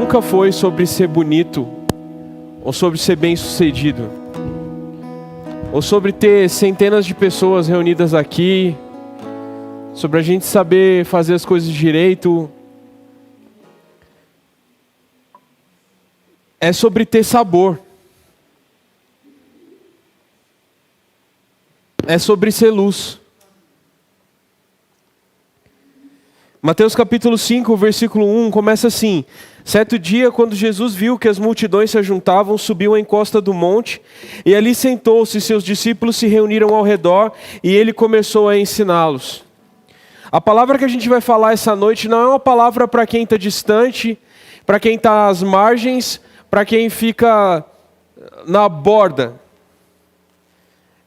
nunca foi sobre ser bonito, ou sobre ser bem-sucedido, ou sobre ter centenas de pessoas reunidas aqui, sobre a gente saber fazer as coisas direito. É sobre ter sabor. É sobre ser luz. Mateus capítulo 5, versículo 1, começa assim: certo dia, quando Jesus viu que as multidões se ajuntavam, subiu à encosta do monte, e ali sentou-se, seus discípulos se reuniram ao redor, e ele começou a ensiná-los. A palavra que a gente vai falar essa noite não é uma palavra para quem está distante, para quem está às margens, para quem fica na borda.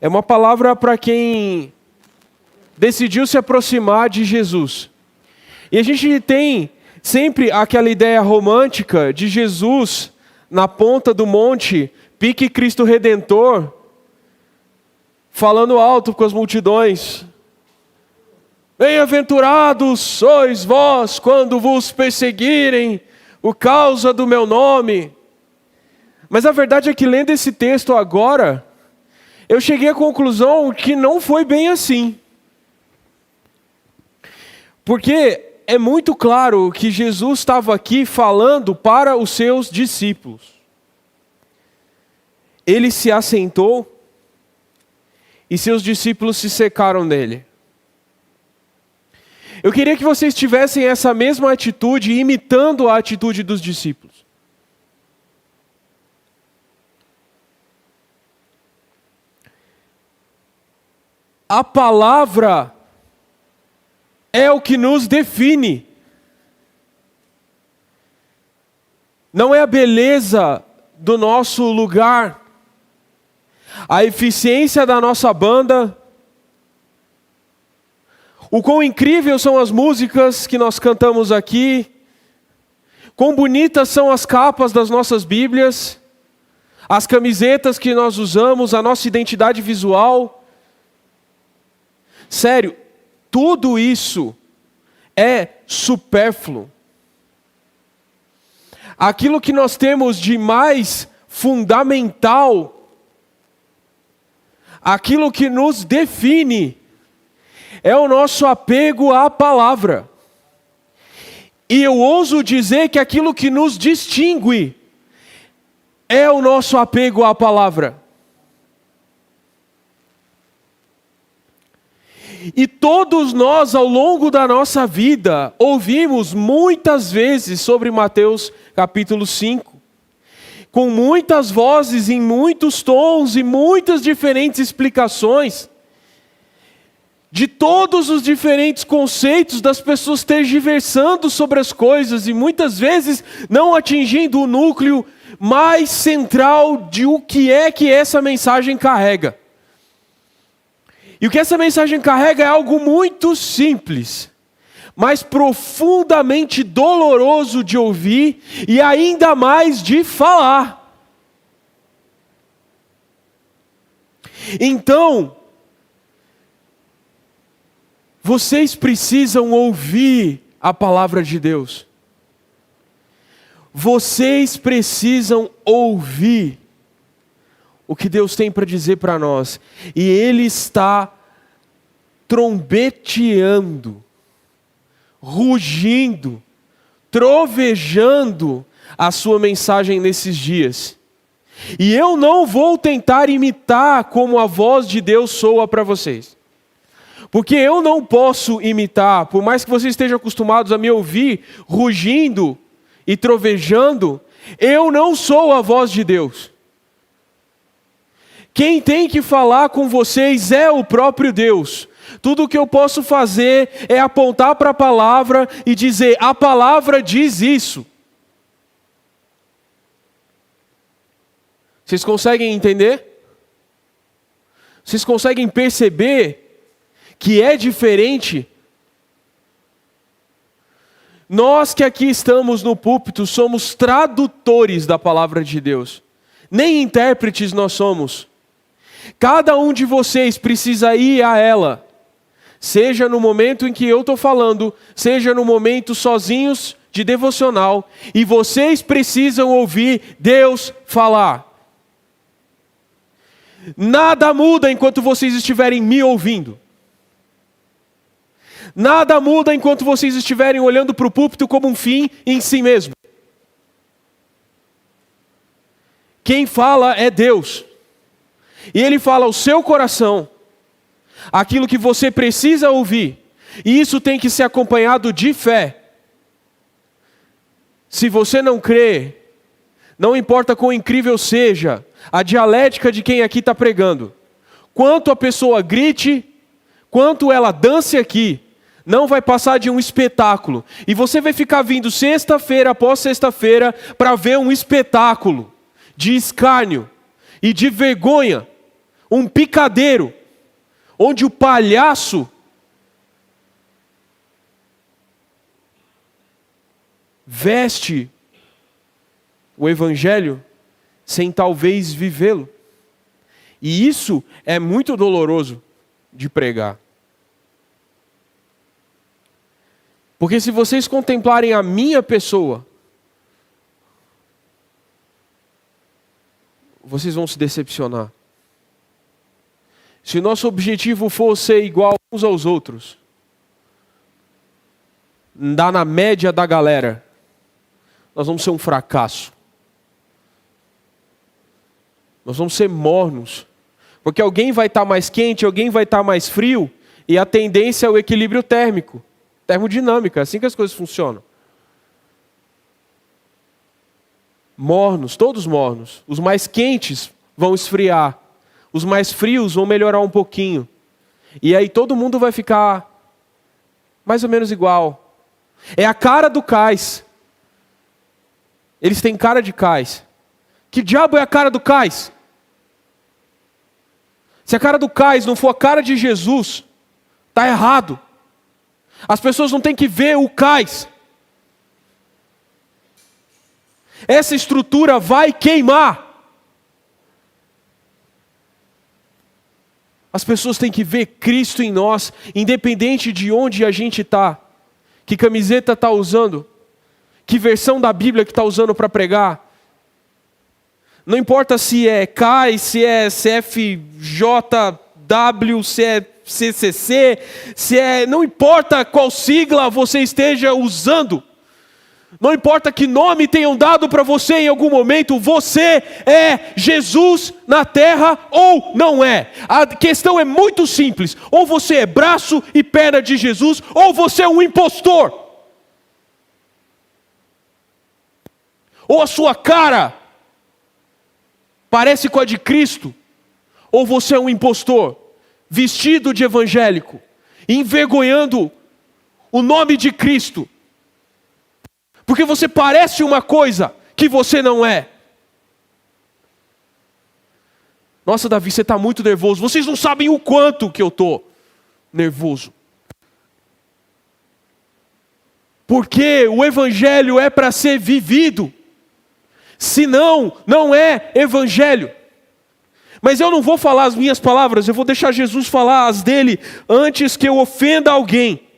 É uma palavra para quem decidiu se aproximar de Jesus. E a gente tem sempre aquela ideia romântica de Jesus na ponta do monte, pique Cristo Redentor, falando alto com as multidões. Bem-aventurados sois vós quando vos perseguirem por causa do meu nome. Mas a verdade é que, lendo esse texto agora, eu cheguei à conclusão que não foi bem assim. Porque é muito claro que Jesus estava aqui falando para os seus discípulos. Ele se assentou e seus discípulos se cercaram nele. Eu queria que vocês tivessem essa mesma atitude, imitando a atitude dos discípulos. A palavra é o que nos define. Não é a beleza do nosso lugar, a eficiência da nossa banda, o quão incrível são as músicas que nós cantamos aqui, quão bonitas são as capas das nossas Bíblias, as camisetas que nós usamos, a nossa identidade visual. Sério, tudo isso é supérfluo. Aquilo que nós temos de mais fundamental, aquilo que nos define, é o nosso apego à palavra. E eu ouso dizer que aquilo que nos distingue é o nosso apego à palavra. E todos nós, ao longo da nossa vida, ouvimos muitas vezes sobre Mateus capítulo 5, com muitas vozes, em muitos tons e muitas diferentes explicações, de todos os diferentes conceitos das pessoas tergiversando sobre as coisas e muitas vezes não atingindo o núcleo mais central de o que é que essa mensagem carrega. E o que essa mensagem carrega é algo muito simples, mas profundamente doloroso de ouvir e ainda mais de falar. Então, vocês precisam ouvir a palavra de Deus. Vocês precisam ouvir o que Deus tem para dizer para nós. E Ele está trombeteando, rugindo, trovejando a sua mensagem nesses dias. E eu não vou tentar imitar como a voz de Deus soa para vocês. Porque eu não posso imitar, por mais que vocês estejam acostumados a me ouvir rugindo e trovejando, eu não sou a voz de Deus. Quem tem que falar com vocês é o próprio Deus. Tudo o que eu posso fazer é apontar para a palavra e dizer: a palavra diz isso. Vocês conseguem entender? Vocês conseguem perceber que é diferente? Nós que aqui estamos no púlpito somos tradutores da palavra de Deus. Nem intérpretes nós somos. Cada um de vocês precisa ir a ela. Seja no momento em que eu estou falando, seja no momento sozinhos, de devocional e vocês precisam ouvir Deus falar. Nada muda enquanto vocês estiverem me ouvindo. Nada muda enquanto vocês estiverem olhando para o púlpito como um fim em si mesmo. Quem fala é Deus. E Ele fala ao seu coração aquilo que você precisa ouvir. E isso tem que ser acompanhado de fé. Se você não crê, não importa quão incrível seja a dialética de quem aqui está pregando, quanto a pessoa grite, quanto ela dance aqui, não vai passar de um espetáculo. E você vai ficar vindo sexta-feira após sexta-feira para ver um espetáculo de escárnio e de vergonha, um picadeiro, onde o palhaço veste o evangelho sem talvez vivê-lo. E isso é muito doloroso de pregar. Porque se vocês contemplarem a minha pessoa, vocês vão se decepcionar. Se o nosso objetivo for ser igual uns aos outros, andar na média da galera, nós vamos ser um fracasso. Nós vamos ser mornos. Porque alguém vai estar mais quente, alguém vai estar mais frio, e a tendência é o equilíbrio térmico. Termodinâmica, é assim que as coisas funcionam. Mornos, todos mornos. Os mais quentes vão esfriar. Os mais frios vão melhorar um pouquinho. E aí todo mundo vai ficar mais ou menos igual. É a cara do cais. Eles têm cara de cais. Que diabo é a cara do cais? Se a cara do cais não for a cara de Jesus, está errado. As pessoas não têm que ver o cais. Essa estrutura vai queimar. As pessoas têm que ver Cristo em nós, independente de onde a gente está. Que camiseta está usando? Que versão da Bíblia que está usando para pregar? Não importa se é CAI, se é CFJW, se é CCC, não importa qual sigla você esteja usando. Não importa que nome tenham dado para você em algum momento, você é Jesus na terra ou não é. A questão é muito simples. Ou você é braço e perna de Jesus, ou você é um impostor. Ou a sua cara parece com a de Cristo, ou você é um impostor, vestido de evangélico, envergonhando o nome de Cristo. Porque você parece uma coisa que você não é. Nossa, Davi, você está muito nervoso. Vocês não sabem o quanto que eu estou nervoso. Porque o evangelho é para ser vivido. Senão, não é evangelho. Mas eu não vou falar as minhas palavras, eu vou deixar Jesus falar as dele antes que eu ofenda alguém.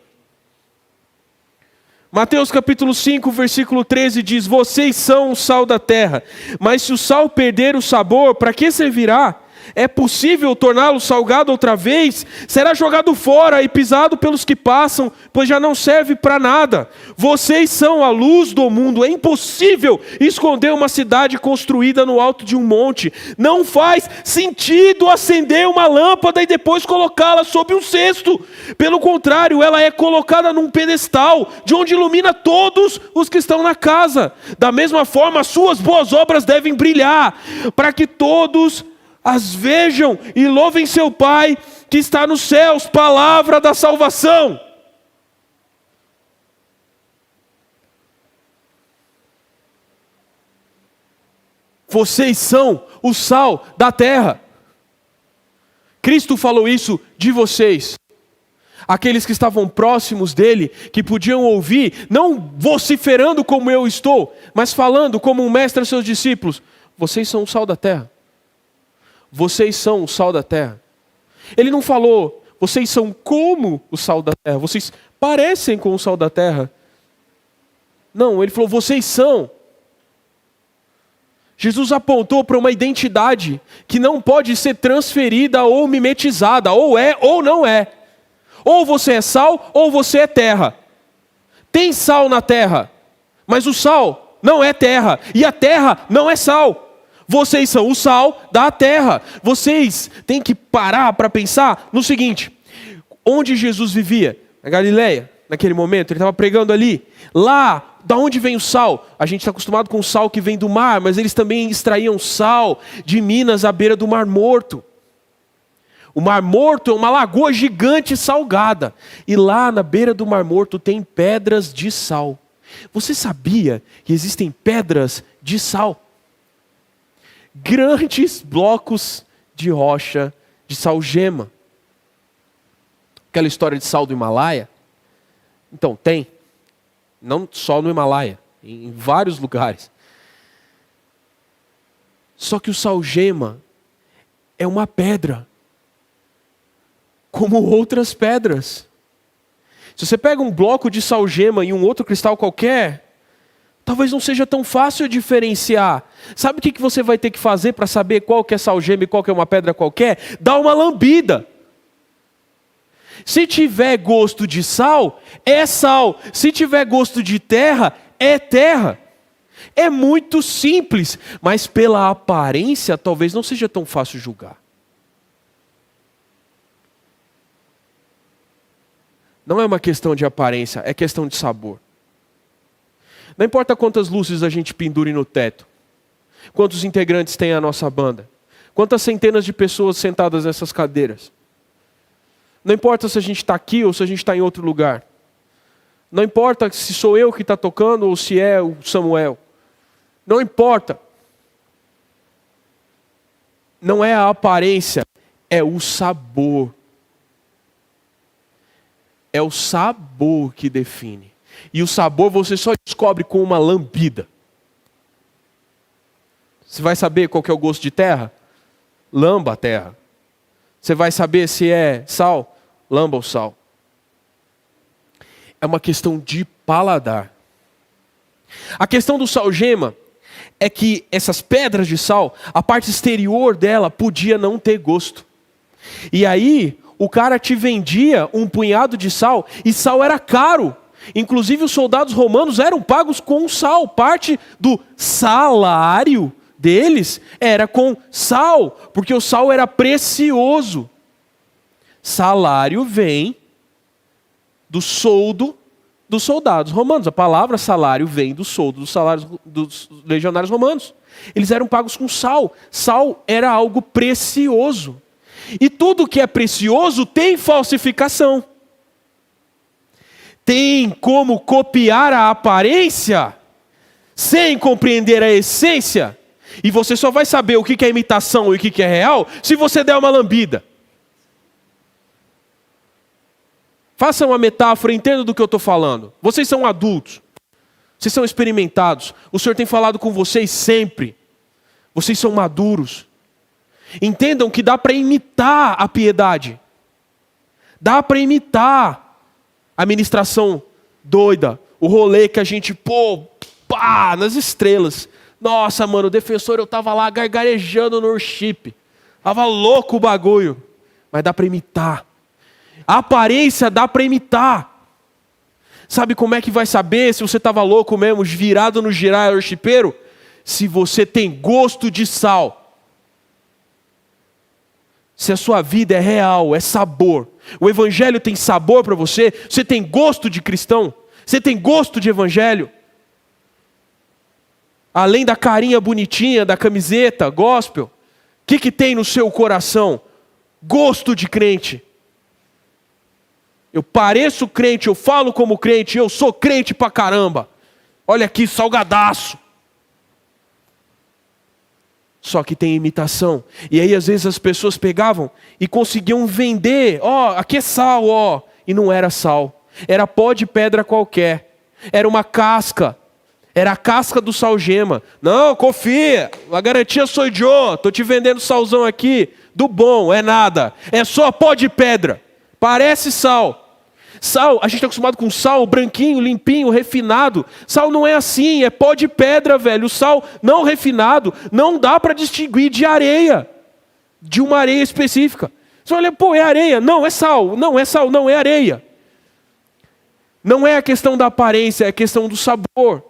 Mateus capítulo 5, versículo 13 diz: vocês são o sal da terra, mas se o sal perder o sabor, para que servirá? É possível torná-lo salgado outra vez? Será jogado fora e pisado pelos que passam, pois já não serve para nada. Vocês são a luz do mundo. É impossível esconder uma cidade construída no alto de um monte. Não faz sentido acender uma lâmpada e depois colocá-la sob um cesto. Pelo contrário, ela é colocada num pedestal, de onde ilumina todos os que estão na casa. Da mesma forma, as suas boas obras devem brilhar, para que todos as vejam e louvem seu Pai que está nos céus. Palavra da salvação. Vocês são o sal da terra. Cristo falou isso de vocês. Aqueles que estavam próximos dele, que podiam ouvir, não vociferando como eu estou, mas falando como um mestre aos seus discípulos. Vocês são o sal da terra. Vocês são o sal da terra. Ele não falou, vocês são como o sal da terra. Vocês parecem com o sal da terra. Não, ele falou, vocês são. Jesus apontou para uma identidade que não pode ser transferida ou mimetizada, ou é ou não é. Ou você é sal, ou você é terra. Tem sal na terra, mas o sal não é terra, e a terra não é sal. Vocês são o sal da terra. Vocês têm que parar para pensar no seguinte: onde Jesus vivia? Na Galileia, naquele momento, ele estava pregando ali. Lá, da onde vem o sal? A gente está acostumado com o sal que vem do mar, mas eles também extraíam sal de minas à beira do Mar Morto. O Mar Morto é uma lagoa gigante salgada. E lá na beira do Mar Morto tem pedras de sal. Você sabia que existem pedras de sal? Grandes blocos de rocha de salgema. Aquela história de sal do Himalaia. Então, tem. Não só no Himalaia, em vários lugares. Só que o salgema é uma pedra, como outras pedras. Se você pega um bloco de salgema e um outro cristal qualquer, talvez não seja tão fácil diferenciar. Sabe o que você vai ter que fazer para saber qual que é salgema e qual que é uma pedra qualquer? Dá uma lambida. Se tiver gosto de sal, é sal. Se tiver gosto de terra, é terra. É muito simples, mas pela aparência talvez não seja tão fácil julgar. Não é uma questão de aparência, é questão de sabor. Não importa quantas luzes a gente pendure no teto, quantos integrantes tem a nossa banda, quantas centenas de pessoas sentadas nessas cadeiras. Não importa se a gente está aqui ou se a gente está em outro lugar. Não importa se sou eu que está tocando ou se é o Samuel. Não importa. Não é a aparência, é o sabor. É o sabor que define. E o sabor você só descobre com uma lambida. Você vai saber qual que é o gosto de terra? Lamba a terra. Você vai saber se é sal? Lamba o sal. É uma questão de paladar. A questão do salgema é que essas pedras de sal, a parte exterior dela podia não ter gosto. E aí, o cara te vendia um punhado de sal, e sal era caro. Inclusive, os soldados romanos eram pagos com sal. Parte do salário deles era com sal, porque o sal era precioso. Salário vem do soldo dos soldados romanos. A palavra salário vem do soldo dos salários dos legionários romanos. Eles eram pagos com sal. Sal era algo precioso. E tudo que é precioso tem falsificação. Tem como copiar a aparência sem compreender a essência. E você só vai saber o que é imitação e o que é real se você der uma lambida. Faça uma metáfora, entenda do que eu estou falando. Vocês são adultos. Vocês são experimentados. O Senhor tem falado com vocês sempre. Vocês são maduros. Entendam que dá para imitar a piedade. Dá para imitar a ministração doida. O rolê que a gente, nas estrelas. Nossa, mano, o defensor, eu tava lá gargarejando no worship. Tava louco o bagulho. Mas dá para imitar. A aparência dá para imitar. Sabe como é que vai saber se você estava louco mesmo, virado no girar worshipeiro? Se você tem gosto de sal. Se a sua vida é real, é sabor. O evangelho tem sabor para você? Você tem gosto de cristão? Você tem gosto de evangelho? Além da carinha bonitinha, da camiseta, gospel, o que tem no seu coração? Gosto de crente. Eu pareço crente, eu falo como crente, eu sou crente pra caramba. Olha aqui, salgadaço. Só que tem imitação. E aí às vezes as pessoas pegavam e conseguiam vender. Aqui é sal, E não era sal. Era pó de pedra qualquer. Era uma casca. Era a casca do salgema. Não, confia. A garantia sou eu. Tô te vendendo salzão aqui. Do bom, é nada. É só pó de pedra. Parece sal. Sal, a gente está acostumado com sal branquinho, limpinho, refinado. Sal não é assim, é pó de pedra, velho. O sal não refinado não dá para distinguir de areia, de uma areia específica. Você olha, pô, é areia. Não, é sal. Não é sal, não é areia. Não é a questão da aparência, é a questão do sabor.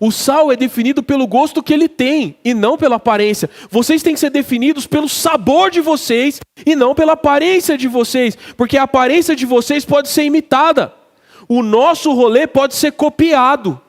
O sal é definido pelo gosto que ele tem e não pela aparência. Vocês têm que ser definidos pelo sabor de vocês e não pela aparência de vocês, porque a aparência de vocês pode ser imitada. O nosso rolê pode ser copiado.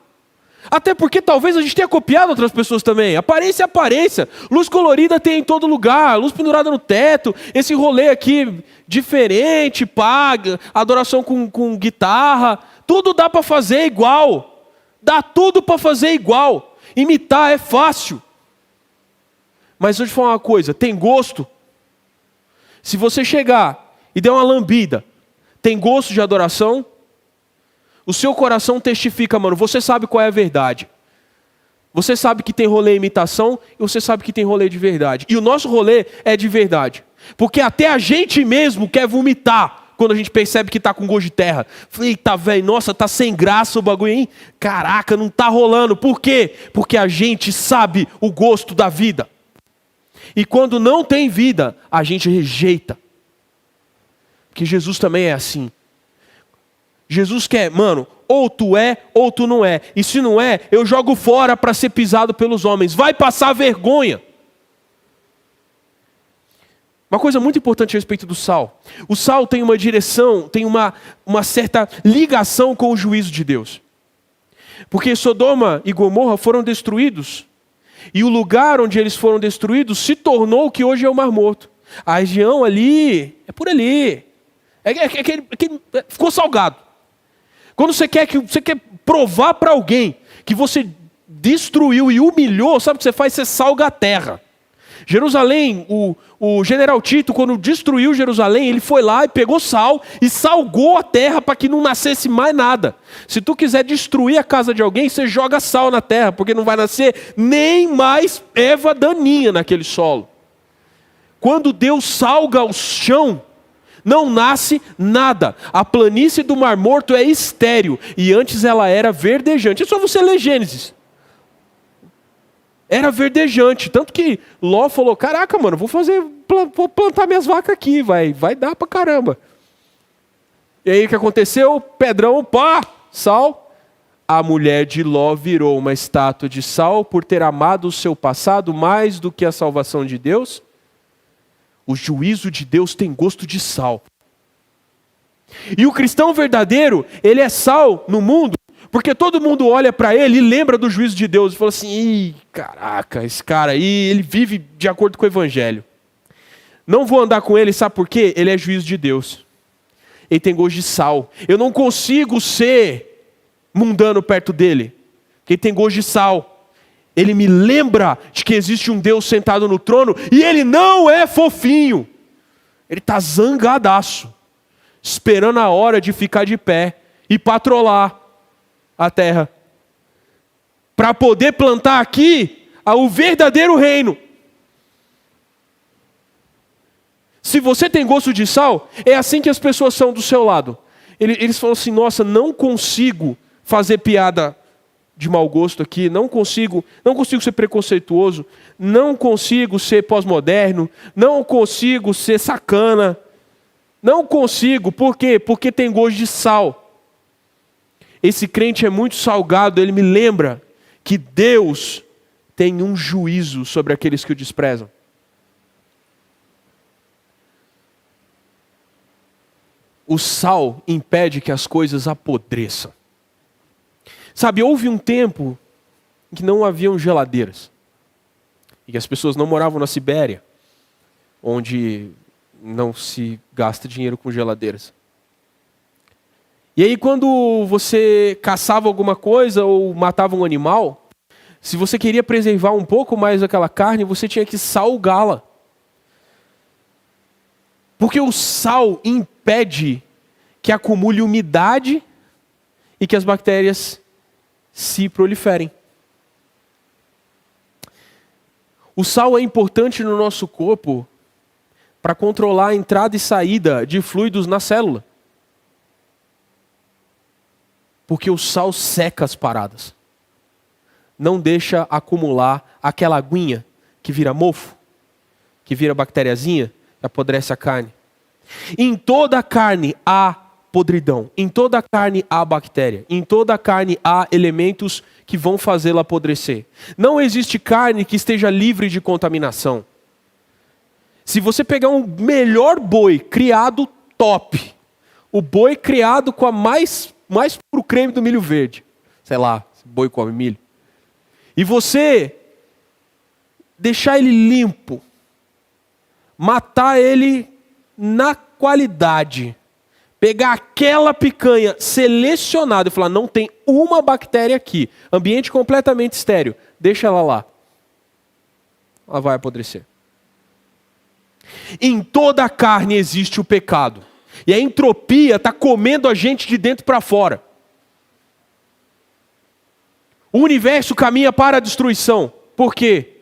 Até porque talvez a gente tenha copiado outras pessoas também. Aparência é aparência. Luz colorida tem em todo lugar, luz pendurada no teto, esse rolê aqui diferente, paga, adoração com guitarra, tudo dá para fazer igual. Dá tudo para fazer igual. Imitar é fácil. Mas deixa eu te falar uma coisa, tem gosto? Se você chegar e der uma lambida, tem gosto de adoração? O seu coração testifica, mano, você sabe qual é a verdade. Você sabe que tem rolê imitação e você sabe que tem rolê de verdade. E o nosso rolê é de verdade. Porque até a gente mesmo quer vomitar quando a gente percebe que tá com gosto de terra. Eita, velho, nossa, tá sem graça o bagulho, hein? Caraca, não tá rolando. Por quê? Porque a gente sabe o gosto da vida. E quando não tem vida, a gente rejeita. Porque Jesus também é assim. Jesus quer, mano, ou tu é, ou tu não é. E se não é, eu jogo fora para ser pisado pelos homens. Vai passar vergonha. Uma coisa muito importante a respeito do sal. O sal tem uma direção, tem uma certa ligação com o juízo de Deus. Porque Sodoma e Gomorra foram destruídos. E o lugar onde eles foram destruídos se tornou o que hoje é o Mar Morto. A região ali, é por ali. Ficou salgado. Quando você quer provar para alguém que você destruiu e humilhou, sabe o que você faz? Você salga a terra. Jerusalém, o general Tito, quando destruiu Jerusalém, ele foi lá e pegou sal e salgou a terra para que não nascesse mais nada. Se tu quiser destruir a casa de alguém, você joga sal na terra, porque não vai nascer nem mais erva daninha naquele solo. Quando Deus salga o chão, não nasce nada. A planície do Mar Morto é estéril e antes ela era verdejante. É só você ler Gênesis. Era verdejante, tanto que Ló falou, caraca, mano, vou plantar minhas vacas aqui, vai dar pra caramba. E aí o que aconteceu? Pedrão, pá, sal. A mulher de Ló virou uma estátua de sal por ter amado o seu passado mais do que a salvação de Deus. O juízo de Deus tem gosto de sal. E o cristão verdadeiro, ele é sal no mundo, porque todo mundo olha para ele e lembra do juízo de Deus e fala assim, ih, caraca, esse cara aí, ele vive de acordo com o evangelho. Não vou andar com ele, sabe por quê? Ele é juízo de Deus. Ele tem gosto de sal. Eu não consigo ser mundano perto dele, porque ele tem gosto de sal. Ele me lembra de que existe um Deus sentado no trono e ele não é fofinho. Ele está zangadaço, esperando a hora de ficar de pé e patrolar a terra, para poder plantar aqui o verdadeiro reino. Se você tem gosto de sal, é assim que as pessoas são do seu lado. Eles falam assim, nossa, não consigo fazer piada de mau gosto aqui, não consigo ser preconceituoso, não consigo ser pós-moderno, não consigo ser sacana, não consigo, por quê? Porque tem gosto de sal. Esse crente é muito salgado, ele me lembra que Deus tem um juízo sobre aqueles que o desprezam. O sal impede que as coisas apodreçam. Sabe, houve um tempo em que não haviam geladeiras. E que as pessoas não moravam na Sibéria, onde não se gasta dinheiro com geladeiras. E aí quando você caçava alguma coisa ou matava um animal, se você queria preservar um pouco mais aquela carne, você tinha que salgá-la. Porque o sal impede que acumule umidade e que as bactérias se proliferem. O sal é importante no nosso corpo para controlar a entrada e saída de fluidos na célula. Porque o sal seca as paradas. Não deixa acumular aquela aguinha que vira mofo, que vira bactériazinha, que apodrece a carne. Em toda a carne há podridão. Em toda a carne há bactéria. Em toda a carne há elementos que vão fazê-la apodrecer. Não existe carne que esteja livre de contaminação. Se você pegar um melhor boi criado top, o boi criado com a mais puro creme do milho verde, sei lá, esse boi come milho, e você deixar ele limpo, matar ele na qualidade, pegar aquela picanha selecionada e falar, não tem uma bactéria aqui, ambiente completamente estéril, deixa ela lá. Ela vai apodrecer. Em toda a carne existe o pecado. E a entropia está comendo a gente de dentro para fora. O universo caminha para a destruição. Por quê?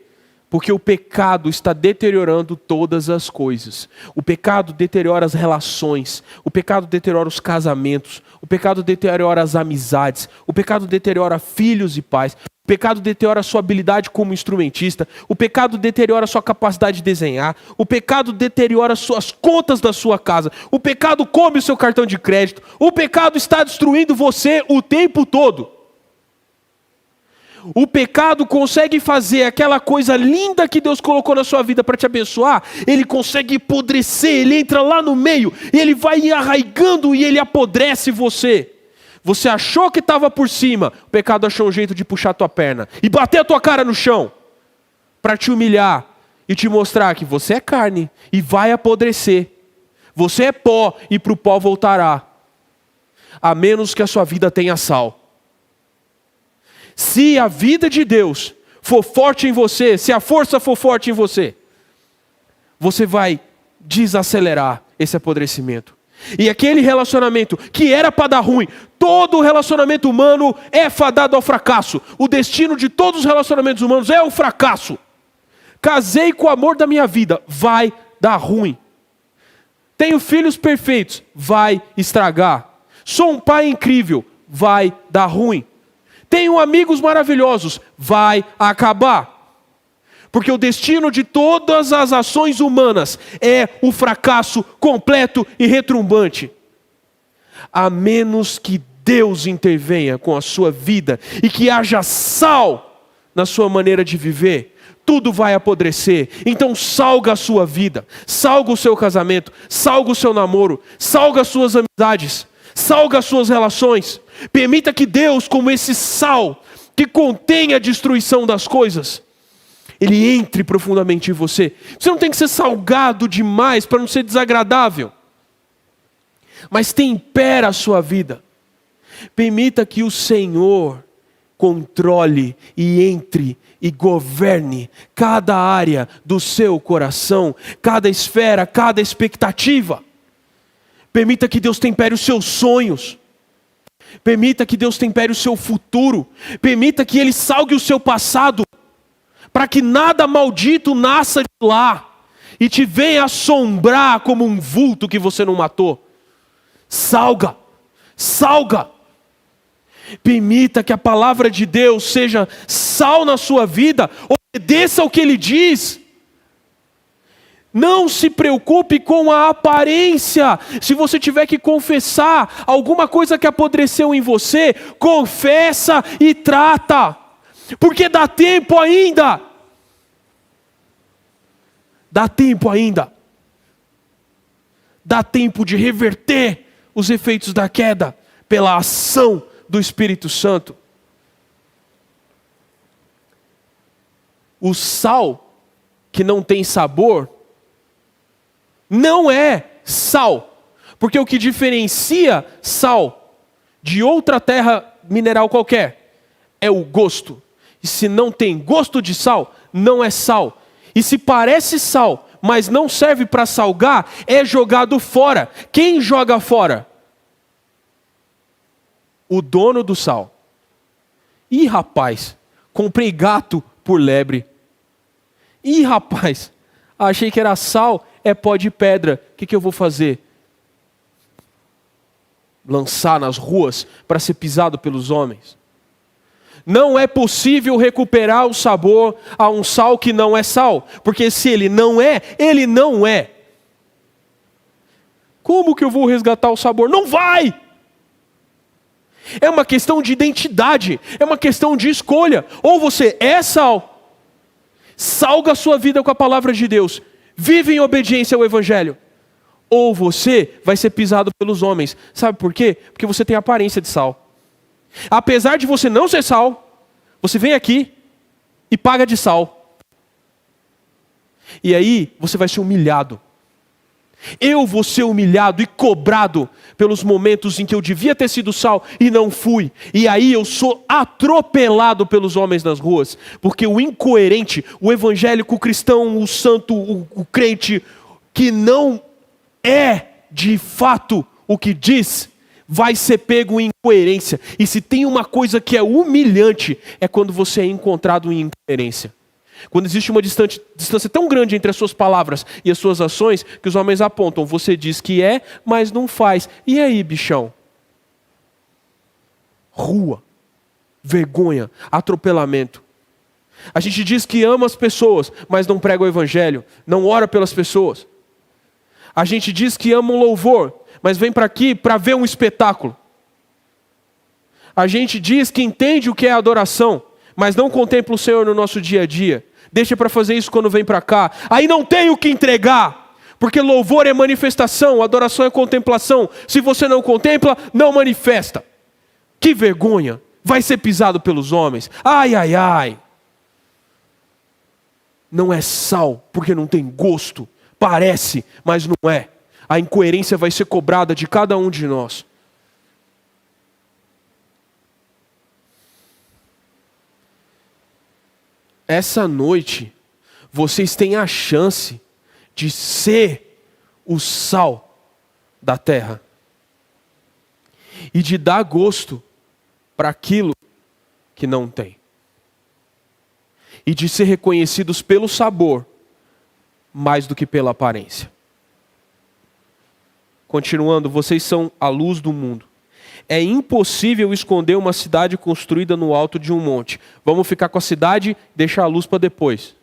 Porque o pecado está deteriorando todas as coisas. O pecado deteriora as relações. O pecado deteriora os casamentos. O pecado deteriora as amizades. O pecado deteriora filhos e pais. O pecado deteriora a sua habilidade como instrumentista. O pecado deteriora a sua capacidade de desenhar. O pecado deteriora as contas da sua casa. O pecado come o seu cartão de crédito. O pecado está destruindo você o tempo todo. O pecado consegue fazer aquela coisa linda que Deus colocou na sua vida para te abençoar. Ele consegue apodrecer, ele entra lá no meio, ele vai arraigando e ele apodrece você. Você achou que estava por cima, o pecado achou um jeito de puxar a tua perna e bater a tua cara no chão para te humilhar e te mostrar que você é carne e vai apodrecer. Você é pó e para o pó voltará, a menos que a sua vida tenha sal. Se a vida de Deus for forte em você, se a força for forte em você, você vai desacelerar esse apodrecimento. E aquele relacionamento que era para dar ruim, todo relacionamento humano é fadado ao fracasso. O destino de todos os relacionamentos humanos é o fracasso. Casei com o amor da minha vida, vai dar ruim. Tenho filhos perfeitos, vai estragar. Sou um pai incrível, vai dar ruim. Tenho amigos maravilhosos, vai acabar. Porque o destino de todas as ações humanas é o fracasso completo e retumbante. A menos que Deus intervenha com a sua vida e que haja sal na sua maneira de viver, tudo vai apodrecer. Então salga a sua vida, salga o seu casamento, salga o seu namoro, salga as suas amizades, salga as suas relações. Permita que Deus, como esse sal que contém a destruição das coisas, ele entre profundamente em você. Você não tem que ser salgado demais para não ser desagradável, mas tempera a sua vida. Permita que o Senhor controle e entre e governe cada área do seu coração, cada esfera, cada expectativa. Permita que Deus tempere os seus sonhos. Permita que Deus tempere o seu futuro. Permita que Ele salgue o seu passado, para que nada maldito nasça de lá e te venha assombrar como um vulto que você não matou. Salga, salga. Permita que a palavra de Deus seja sal na sua vida. Obedeça ao que Ele diz. Não se preocupe com a aparência. Se você tiver que confessar alguma coisa que apodreceu em você, confessa e trata. Porque dá tempo ainda. Dá tempo ainda. Dá tempo de reverter os efeitos da queda pela ação do Espírito Santo. O sal que não tem sabor não é sal, porque o que diferencia sal de outra terra mineral qualquer é o gosto. E se não tem gosto de sal, não é sal. E se parece sal, mas não serve para salgar, é jogado fora. Quem joga fora? O dono do sal. Ih, rapaz, comprei gato por lebre. Ih, rapaz, achei que era sal, é pó de pedra. O que eu vou fazer? lançar nas ruas para ser pisado pelos homens. Não é possível recuperar o sabor a um sal que não é sal, porque se ele não é, ele não é. Como que eu vou resgatar o sabor? Não vai! É uma questão de identidade, é uma questão de escolha. Ou você é sal, salga a sua vida com a palavra de Deus, vive em obediência ao Evangelho. Ou você vai ser pisado pelos homens. Sabe por quê? Porque você tem a aparência de sal. Apesar de você não ser sal, você vem aqui e paga de sal. E aí você vai ser humilhado. Eu vou ser humilhado e cobrado pelos momentos em que eu devia ter sido sal e não fui. E aí eu sou atropelado pelos homens nas ruas. Porque o incoerente, o evangélico, o cristão, o santo, o crente, que não é de fato o que diz, vai ser pego em incoerência. E se tem uma coisa que é humilhante, é quando você é encontrado em incoerência. Quando existe uma distância tão grande entre as suas palavras e as suas ações, que os homens apontam, você diz que é, mas não faz. E aí, bichão? Rua, vergonha, atropelamento. A gente diz que ama as pessoas, mas não prega o evangelho, não ora pelas pessoas. A gente diz que ama o louvor, mas vem para aqui para ver um espetáculo. A gente diz que entende o que é adoração, mas não contempla o Senhor no nosso dia a dia. Deixa para fazer isso quando vem para cá. Aí não tem o que entregar, porque louvor é manifestação, adoração é contemplação. Se você não contempla, não manifesta. Que vergonha, vai ser pisado pelos homens. Ai, ai, ai. Não é sal, porque não tem gosto. Parece, mas não é. A incoerência vai ser cobrada de cada um de nós. Essa noite, vocês têm a chance de ser o sal da terra. E de dar gosto para aquilo que não tem. E de ser reconhecidos pelo sabor, mais do que pela aparência. Continuando, vocês são a luz do mundo. É impossível esconder uma cidade construída no alto de um monte. Vamos ficar com a cidade e deixar a luz para depois.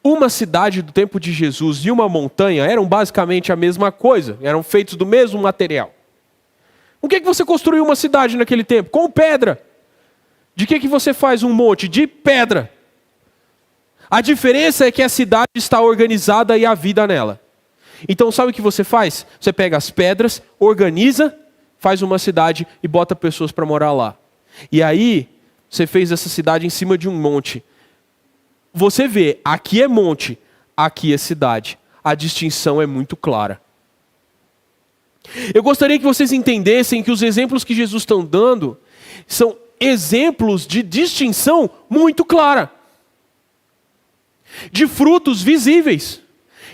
Uma cidade do tempo de Jesus e uma montanha eram basicamente a mesma coisa. Eram feitos do mesmo material. O que você construiu uma cidade naquele tempo? Com pedra. De que você faz um monte? De pedra. A diferença é que a cidade está organizada e há vida nela. Então sabe o que você faz? Você pega as pedras, organiza, faz uma cidade e bota pessoas para morar lá. E aí, você fez essa cidade em cima de um monte. Você vê, aqui é monte, aqui é cidade. A distinção é muito clara. Eu gostaria que vocês entendessem que os exemplos que Jesus está dando são exemplos de distinção muito clara. De frutos visíveis.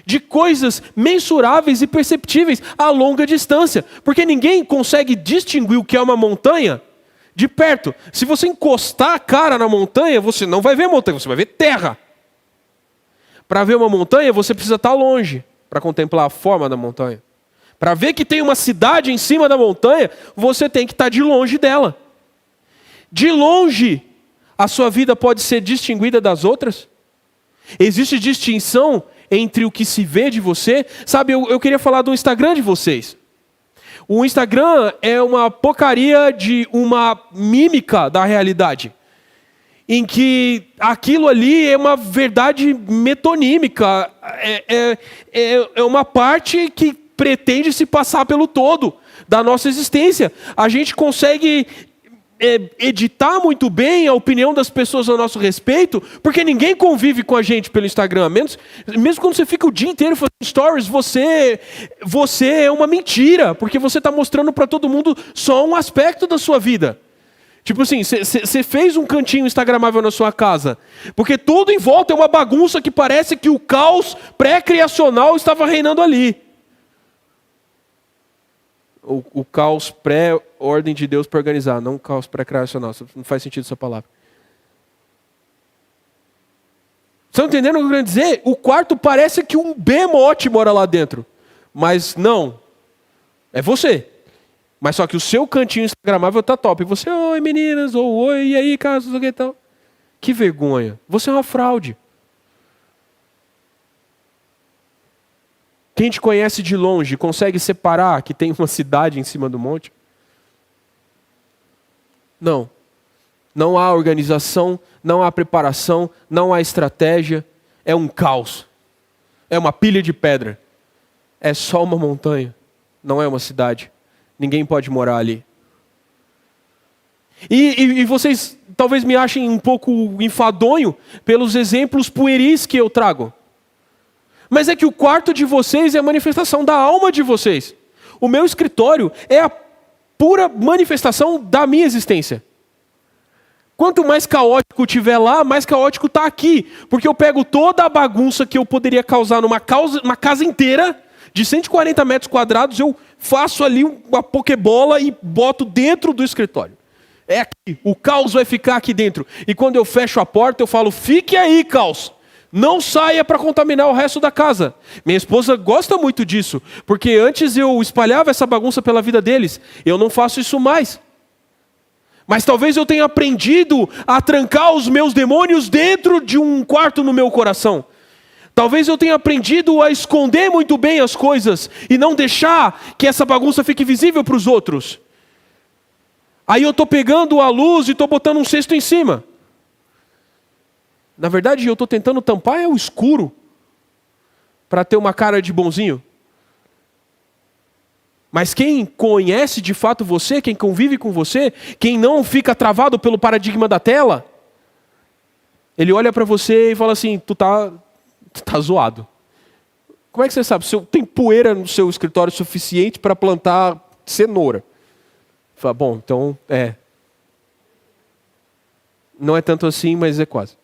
De coisas mensuráveis e perceptíveis a longa distância. Porque ninguém consegue distinguir o que é uma montanha de perto. Se você encostar a cara na montanha, você não vai ver montanha, você vai ver terra. Para ver uma montanha, você precisa estar longe para contemplar a forma da montanha. Para ver que tem uma cidade em cima da montanha, você tem que estar de longe dela. De longe, a sua vida pode ser distinguida das outras? Existe distinção entre o que se vê de você? Sabe, eu queria falar do Instagram de vocês. O Instagram é uma porcaria de uma mímica da realidade. Em que aquilo ali é uma verdade metonímica. É uma parte que pretende se passar pelo todo da nossa existência. A gente consegue editar muito bem a opinião das pessoas a nosso respeito, porque ninguém convive com a gente pelo Instagram. Mesmo quando você fica o dia inteiro fazendo stories, você é uma mentira, porque você está mostrando para todo mundo só um aspecto da sua vida. Tipo assim, você fez um cantinho instagramável na sua casa, porque tudo em volta é uma bagunça que parece que o caos pré-criacional estava reinando ali. O caos pré-ordem de Deus para organizar, não o caos pré-criacional. Não faz sentido essa palavra. Estão entendendo o que eu quero dizer? O quarto parece que um behemoth mora lá dentro. mas não, é você. Mas só que o seu cantinho instagramável tá top. E você, oi meninas, ou oi, e aí, caso, o que tal? Que vergonha. Você é uma fraude. Quem te conhece de longe consegue separar que tem uma cidade em cima do monte? Não. Não há organização, não há preparação, não há estratégia. É um caos. É uma pilha de pedra. É só uma montanha. Não é uma cidade. Ninguém pode morar ali. E vocês talvez me achem um pouco enfadonho pelos exemplos pueris que eu trago. Mas é que o quarto de vocês é a manifestação da alma de vocês. O meu escritório é a pura manifestação da minha existência. Quanto mais caótico tiver lá, mais caótico está aqui. Porque eu pego toda a bagunça que eu poderia causar uma casa inteira, de 140 metros quadrados, eu faço ali uma pokebola e boto dentro do escritório. É aqui, o caos vai ficar aqui dentro. E quando eu fecho a porta, eu falo, fique aí, caos. Não saia para contaminar o resto da casa. Minha esposa gosta muito disso, porque antes eu espalhava essa bagunça pela vida deles. Eu não faço isso mais. Mas talvez eu tenha aprendido a trancar os meus demônios dentro de um quarto no meu coração. Talvez eu tenha aprendido a esconder muito bem as coisas e não deixar que essa bagunça fique visível para os outros. Aí eu estou pegando a luz e estou botando um cesto em cima. Na verdade, eu estou tentando tampar o escuro para ter uma cara de bonzinho. Mas quem conhece de fato você, quem convive com você, quem não fica travado pelo paradigma da tela, ele olha para você e fala assim, tu tá zoado. Como é que você sabe? Tem poeira no seu escritório suficiente para plantar cenoura. Fala, bom, então não é tanto assim, mas é quase.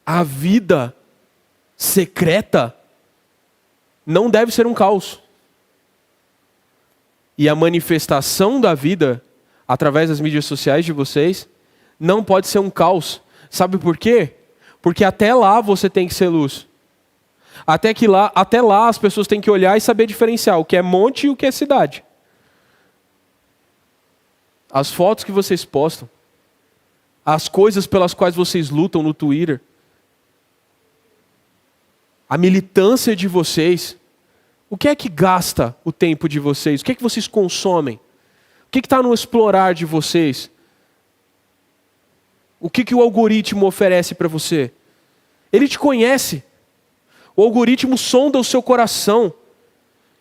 A vida secreta não deve ser um caos. E a manifestação da vida, através das mídias sociais de vocês, não pode ser um caos. Sabe por quê? Porque até lá você tem que ser luz. Até lá as pessoas têm que olhar e saber diferenciar o que é monte e o que é cidade. As fotos que vocês postam, as coisas pelas quais vocês lutam no Twitter, a militância de vocês, o que é que gasta o tempo de vocês? O que é que vocês consomem? O que está no explorar de vocês? O que o algoritmo oferece para você? Ele te conhece. O algoritmo sonda o seu coração.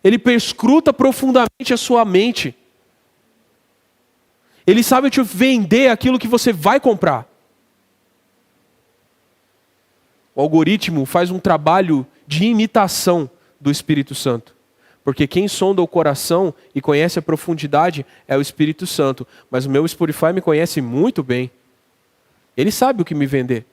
Ele perscruta profundamente a sua mente. Ele sabe te vender aquilo que você vai comprar. O algoritmo faz um trabalho de imitação do Espírito Santo. Porque quem sonda o coração e conhece a profundidade é o Espírito Santo. Mas o meu Spotify me conhece muito bem. Ele sabe o que me vender.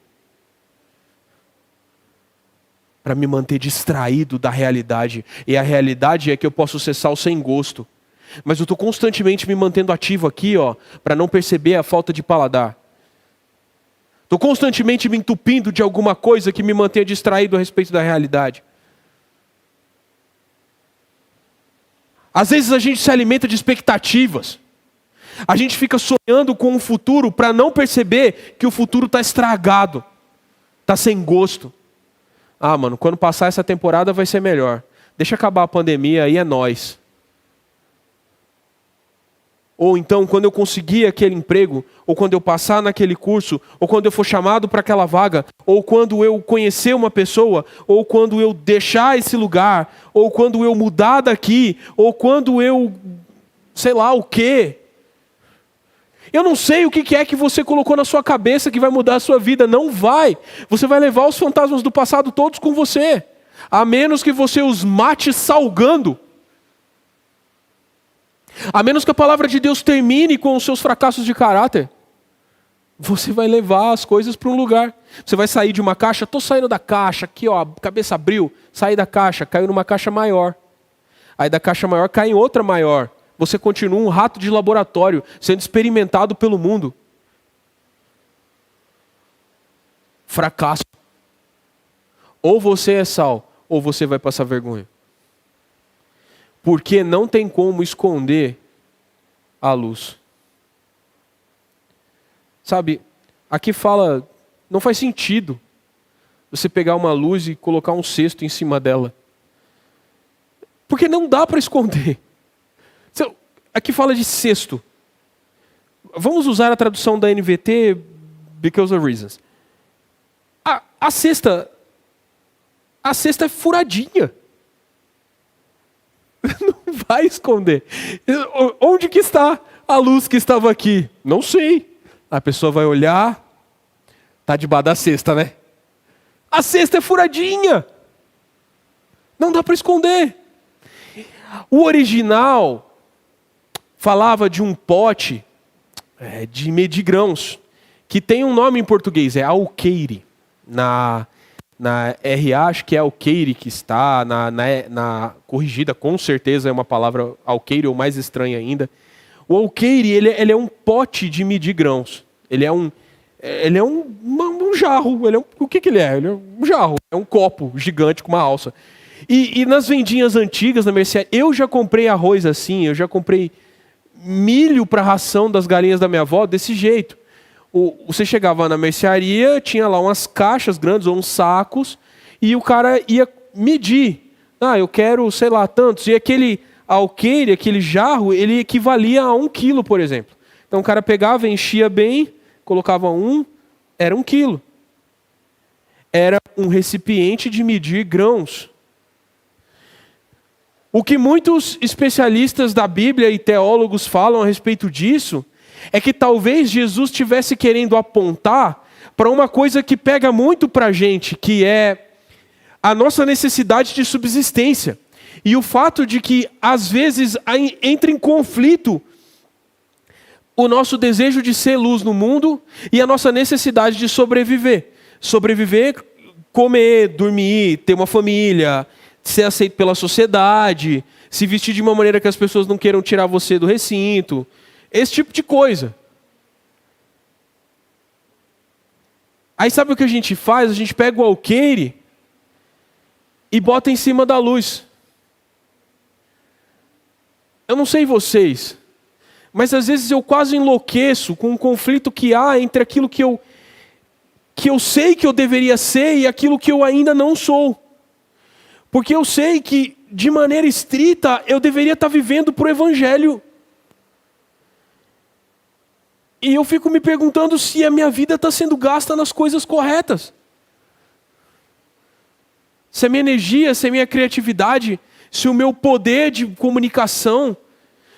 Para me manter distraído da realidade. E a realidade é que eu posso ser sal sem gosto. Mas eu estou constantemente me mantendo ativo aqui, para não perceber a falta de paladar. Estou constantemente me entupindo de alguma coisa que me mantenha distraído a respeito da realidade. Às vezes a gente se alimenta de expectativas. A gente fica sonhando com o futuro para não perceber que o futuro está estragado. Está sem gosto. Ah, mano, quando passar essa temporada vai ser melhor. Deixa acabar a pandemia, aí é nóis. Ou então, quando eu conseguir aquele emprego, ou quando eu passar naquele curso, ou quando eu for chamado para aquela vaga, ou quando eu conhecer uma pessoa, ou quando eu deixar esse lugar, ou quando eu mudar daqui, ou quando eu, sei lá o quê. Eu não sei o que é que você colocou na sua cabeça que vai mudar a sua vida. Não vai. Você vai levar os fantasmas do passado todos com você. A menos que você os mate salgando. A menos que a palavra de Deus termine com os seus fracassos de caráter. Você vai levar as coisas para um lugar. Você vai sair de uma caixa. Estou saindo da caixa. Aqui, a cabeça abriu. Saí da caixa. Caiu numa caixa maior. Aí da caixa maior cai em outra maior. Você continua um rato de laboratório, sendo experimentado pelo mundo. Fracasso. Ou você é sal, ou você vai passar vergonha? Porque não tem como esconder a luz. Sabe, aqui fala, não faz sentido você pegar uma luz e colocar um cesto em cima dela. Porque não dá para esconder. Aqui fala de cesto. Vamos usar a tradução da NVT, because of reasons. A cesta é furadinha. Não vai esconder. Onde que está a luz que estava aqui? Não sei. A pessoa vai olhar, tá debaixo da cesta, né? A cesta é furadinha. Não dá para esconder. O original falava de um pote de medir grãos, que tem um nome em português, é alqueire. Na RA, acho que é alqueire que está, na corrigida, com certeza é uma palavra alqueire, ou mais estranha ainda. O alqueire, ele é um pote de medir grãos. Ele é um jarro. O que ele é? Ele é um jarro, é um copo gigante com uma alça. E nas vendinhas antigas, na mercearia, eu já comprei arroz assim, eu já comprei milho para ração das galinhas da minha avó desse jeito. Você chegava na mercearia, tinha lá umas caixas grandes ou uns sacos, e o cara ia medir. Eu quero, sei lá, tantos. E aquele alqueire, aquele jarro, ele equivalia a 1 quilo, por exemplo. Então o cara pegava, enchia bem, colocava era 1 quilo. Era um recipiente de medir grãos. O que muitos especialistas da Bíblia e teólogos falam a respeito disso é que talvez Jesus estivesse querendo apontar para uma coisa que pega muito para a gente, que é a nossa necessidade de subsistência. E o fato de que, às vezes, entra em conflito o nosso desejo de ser luz no mundo e a nossa necessidade de sobreviver. Sobreviver, comer, dormir, ter uma família, ser aceito pela sociedade, se vestir de uma maneira que as pessoas não queiram tirar você do recinto. Esse tipo de coisa. Aí sabe o que a gente faz? A gente pega o alqueire e bota em cima da luz. Eu não sei vocês, mas às vezes eu quase enlouqueço com o conflito que há entre aquilo que eu sei que eu deveria ser e aquilo que eu ainda não sou. Porque eu sei que, de maneira estrita, eu deveria estar vivendo para o Evangelho. E eu fico me perguntando se a minha vida está sendo gasta nas coisas corretas. Se a minha energia, se a minha criatividade, se o meu poder de comunicação,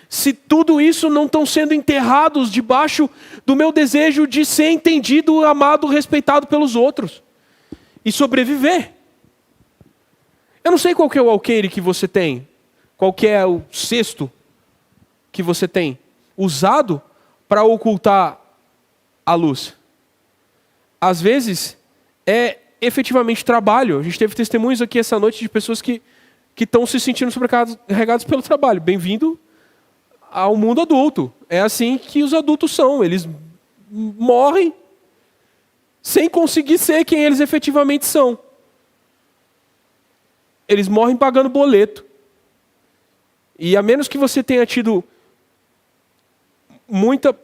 se tudo isso não estão sendo enterrados debaixo do meu desejo de ser entendido, amado, respeitado pelos outros. E sobreviver. Eu não sei qual que é o alqueire que você tem. Qual que é o cesto que você tem. Usado para ocultar a luz. Às vezes, é efetivamente trabalho. A gente teve testemunhos aqui essa noite de pessoas que estão se sentindo sobrecarregados pelo trabalho. Bem-vindo ao mundo adulto. É assim que os adultos são. Eles morrem sem conseguir ser quem eles efetivamente são. Eles morrem pagando boleto. E a menos que você tenha tido muita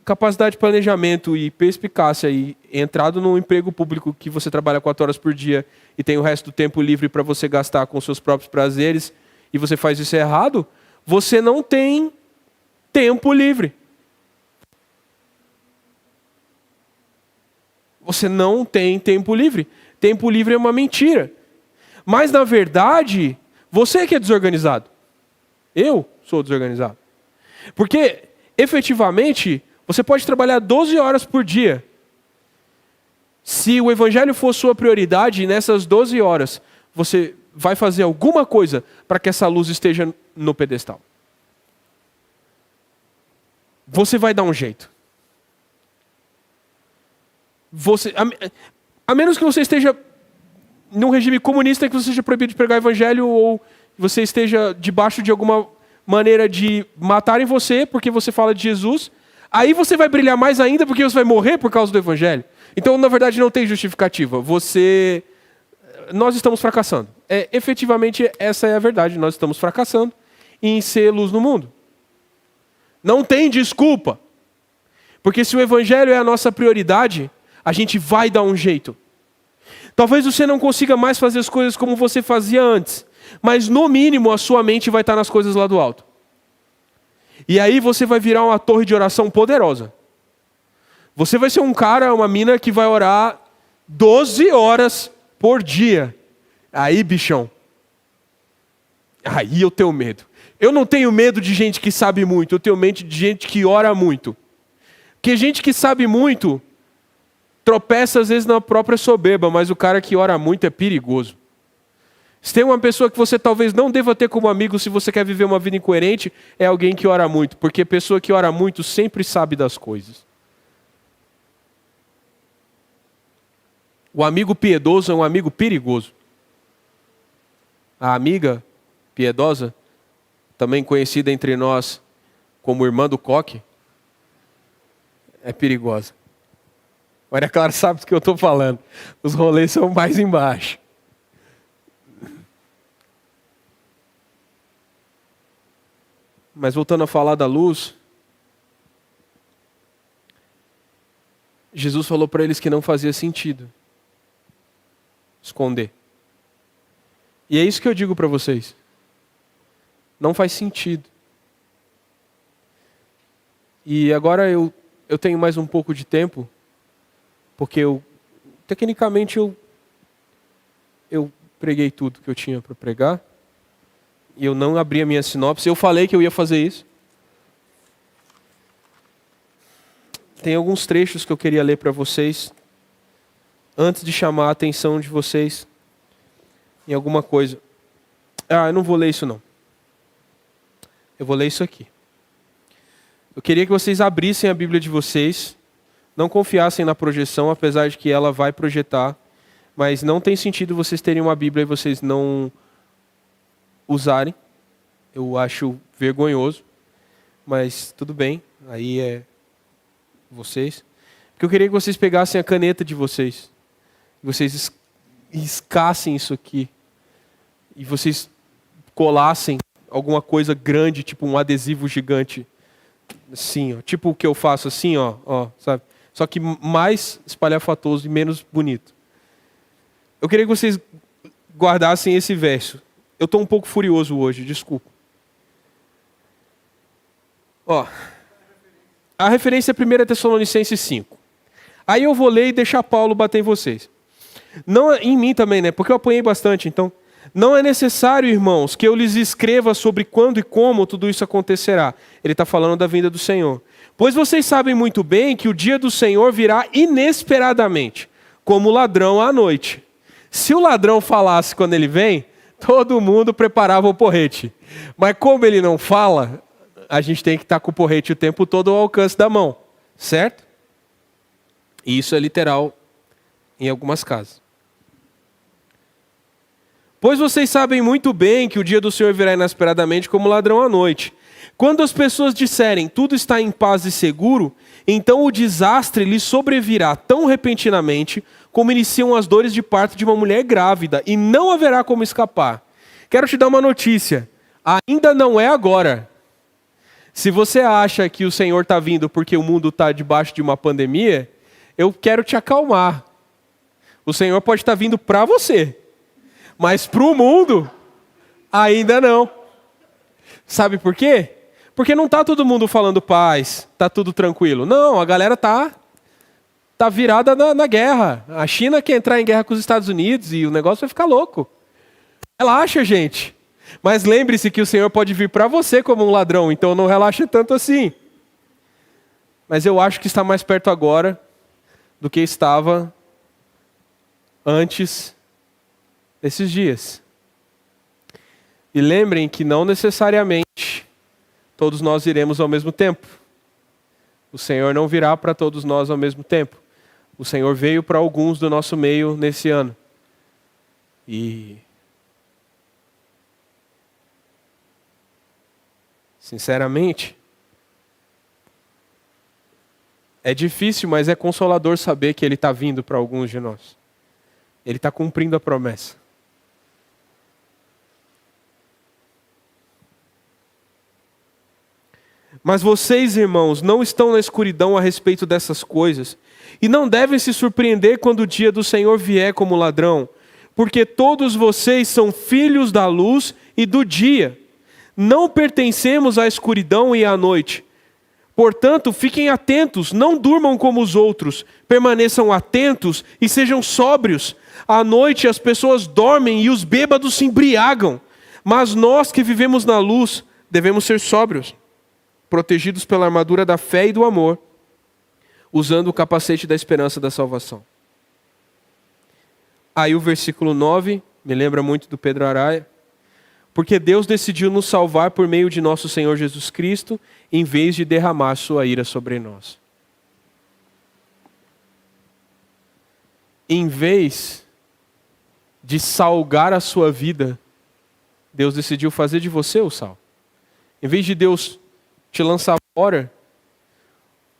capacidade de planejamento e perspicácia e entrado num emprego público que você trabalha 4 horas por dia e tem o resto do tempo livre para você gastar com seus próprios prazeres e você faz isso errado, você não tem tempo livre. Você não tem tempo livre. Tempo livre é uma mentira. Mas, na verdade, você que é desorganizado. Eu sou desorganizado. Porque, efetivamente, você pode trabalhar 12 horas por dia. Se o Evangelho for sua prioridade, nessas 12 horas, você vai fazer alguma coisa para que essa luz esteja no pedestal. Você vai dar um jeito. A menos que você esteja num regime comunista, que você seja proibido de pregar o Evangelho, ou você esteja debaixo de alguma maneira de matarem você porque você fala de Jesus, aí você vai brilhar mais ainda porque você vai morrer por causa do Evangelho. Então, na verdade, não tem justificativa. Você nós estamos fracassando. Efetivamente, essa é a verdade. Nós estamos fracassando em ser luz no mundo. Não tem desculpa. Porque se o evangelho é a nossa prioridade, a gente vai dar um jeito. Talvez você não consiga mais fazer as coisas como você fazia antes, mas no mínimo a sua mente vai estar nas coisas lá do alto. E aí você vai virar uma torre de oração poderosa. Você vai ser um cara, uma mina que vai orar 12 horas por dia. Aí, bichão. Aí eu tenho medo. Eu não tenho medo de gente que sabe muito, eu tenho medo de gente que ora muito. Porque gente que sabe muito tropeça às vezes na própria soberba, mas o cara que ora muito é perigoso. Se tem uma pessoa que você talvez não deva ter como amigo se você quer viver uma vida incoerente, é alguém que ora muito, porque a pessoa que ora muito sempre sabe das coisas. O amigo piedoso é um amigo perigoso. A amiga piedosa, também conhecida entre nós como irmã do coque, é perigosa. Maria Clara sabe do que eu estou falando. Os rolês são mais embaixo. Mas voltando a falar da luz, Jesus falou para eles que não fazia sentido esconder. E é isso que eu digo para vocês. Não faz sentido. E agora eu tenho mais um pouco de tempo, porque tecnicamente eu preguei tudo que eu tinha para pregar. E eu não abri a minha sinopse. Eu falei que eu ia fazer isso. Tem alguns trechos que eu queria ler para vocês, antes de chamar a atenção de vocês em alguma coisa. Eu não vou ler isso não. Eu vou ler isso aqui. Eu queria que vocês abrissem a Bíblia de vocês, não confiassem na projeção, apesar de que ela vai projetar, mas não tem sentido vocês terem uma Bíblia e vocês não usarem. Eu acho vergonhoso, mas tudo bem, aí é vocês. Porque eu queria que vocês pegassem a caneta de vocês, vocês riscassem isso aqui, e vocês colassem alguma coisa grande, tipo um adesivo gigante, assim, ó, tipo o que eu faço assim, ó, sabe? Só que mais espalhafatoso e menos bonito. Eu queria que vocês guardassem esse verso. Eu estou um pouco furioso hoje, desculpa. A referência é 1 Tessalonicenses 5. Aí eu vou ler e deixar Paulo bater em vocês. Não em mim também, né? Porque eu apanhei bastante, então. Não é necessário, irmãos, que eu lhes escreva sobre quando e como tudo isso acontecerá. Ele está falando da vinda do Senhor. Pois vocês sabem muito bem que o dia do Senhor virá inesperadamente, como ladrão à noite. Se o ladrão falasse quando ele vem, todo mundo preparava o porrete. Mas como ele não fala, a gente tem que estar com o porrete o tempo todo ao alcance da mão. Certo? E isso é literal em algumas casas. Pois vocês sabem muito bem que o dia do Senhor virá inesperadamente como ladrão à noite. Quando as pessoas disserem tudo está em paz e seguro, então o desastre lhes sobrevirá tão repentinamente como iniciam as dores de parto de uma mulher grávida, e não haverá como escapar. Quero te dar uma notícia. Ainda não é agora. Se você acha que o Senhor está vindo porque o mundo está debaixo de uma pandemia, eu quero te acalmar. O Senhor pode estar vindo para você, mas para o mundo, ainda não. Sabe por quê? Porque não está todo mundo falando paz, está tudo tranquilo. Não, a galera está virada na guerra. A China quer entrar em guerra com os Estados Unidos e o negócio vai ficar louco. Relaxa, gente. Mas lembre-se que o Senhor pode vir para você como um ladrão, então não relaxe tanto assim. Mas eu acho que está mais perto agora do que estava antes desses dias. E lembrem que não necessariamente todos nós iremos ao mesmo tempo. O Senhor não virá para todos nós ao mesmo tempo. O Senhor veio para alguns do nosso meio nesse ano. E sinceramente, é difícil, mas é consolador saber que Ele está vindo para alguns de nós. Ele está cumprindo a promessa. Mas vocês, irmãos, não estão na escuridão a respeito dessas coisas, e não devem se surpreender quando o dia do Senhor vier como ladrão, porque todos vocês são filhos da luz e do dia. Não pertencemos à escuridão e à noite. Portanto, fiquem atentos, não durmam como os outros, permaneçam atentos e sejam sóbrios. À noite as pessoas dormem e os bêbados se embriagam, mas nós que vivemos na luz devemos ser sóbrios, protegidos pela armadura da fé e do amor, usando o capacete da esperança da salvação. Aí o versículo 9, me lembra muito do Pedro Araia. Porque Deus decidiu nos salvar por meio de nosso Senhor Jesus Cristo, em vez de derramar sua ira sobre nós. Em vez de salgar a sua vida, Deus decidiu fazer de você o sal. Em vez de Deus te lançar fora,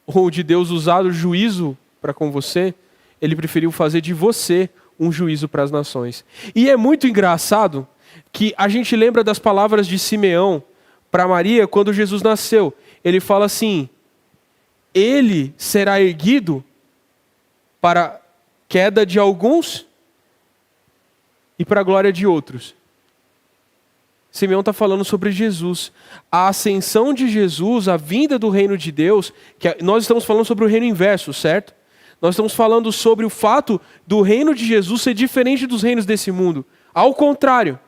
ou de Deus usar o juízo para com você, Ele preferiu fazer de você um juízo para as nações. E é muito engraçado que a gente lembra das palavras de Simeão para Maria quando Jesus nasceu. Ele fala assim: ele será erguido para queda de alguns e para a glória de outros. Simeão está falando sobre Jesus. A ascensão de Jesus, a vinda do reino de Deus, que nós estamos falando sobre o reino inverso, certo? Nós estamos falando sobre o fato do reino de Jesus ser diferente dos reinos desse mundo. Ao contrário.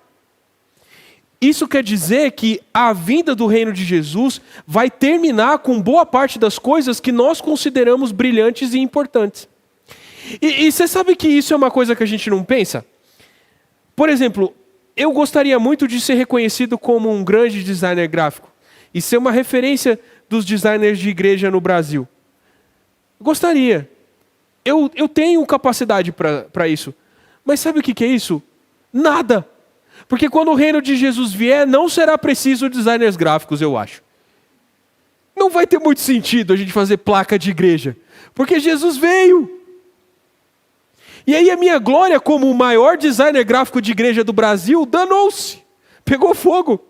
Isso quer dizer que a vinda do reino de Jesus vai terminar com boa parte das coisas que nós consideramos brilhantes e importantes. E você sabe que isso é uma coisa que a gente não pensa? Por exemplo, eu gostaria muito de ser reconhecido como um grande designer gráfico e ser uma referência dos designers de igreja no Brasil. Gostaria. Eu tenho capacidade para isso. Mas sabe o que é isso? Nada. Porque quando o reino de Jesus vier, não será preciso designers gráficos, eu acho. Não vai ter muito sentido a gente fazer placa de igreja, porque Jesus veio. E aí a minha glória como o maior designer gráfico de igreja do Brasil danou-se, pegou fogo.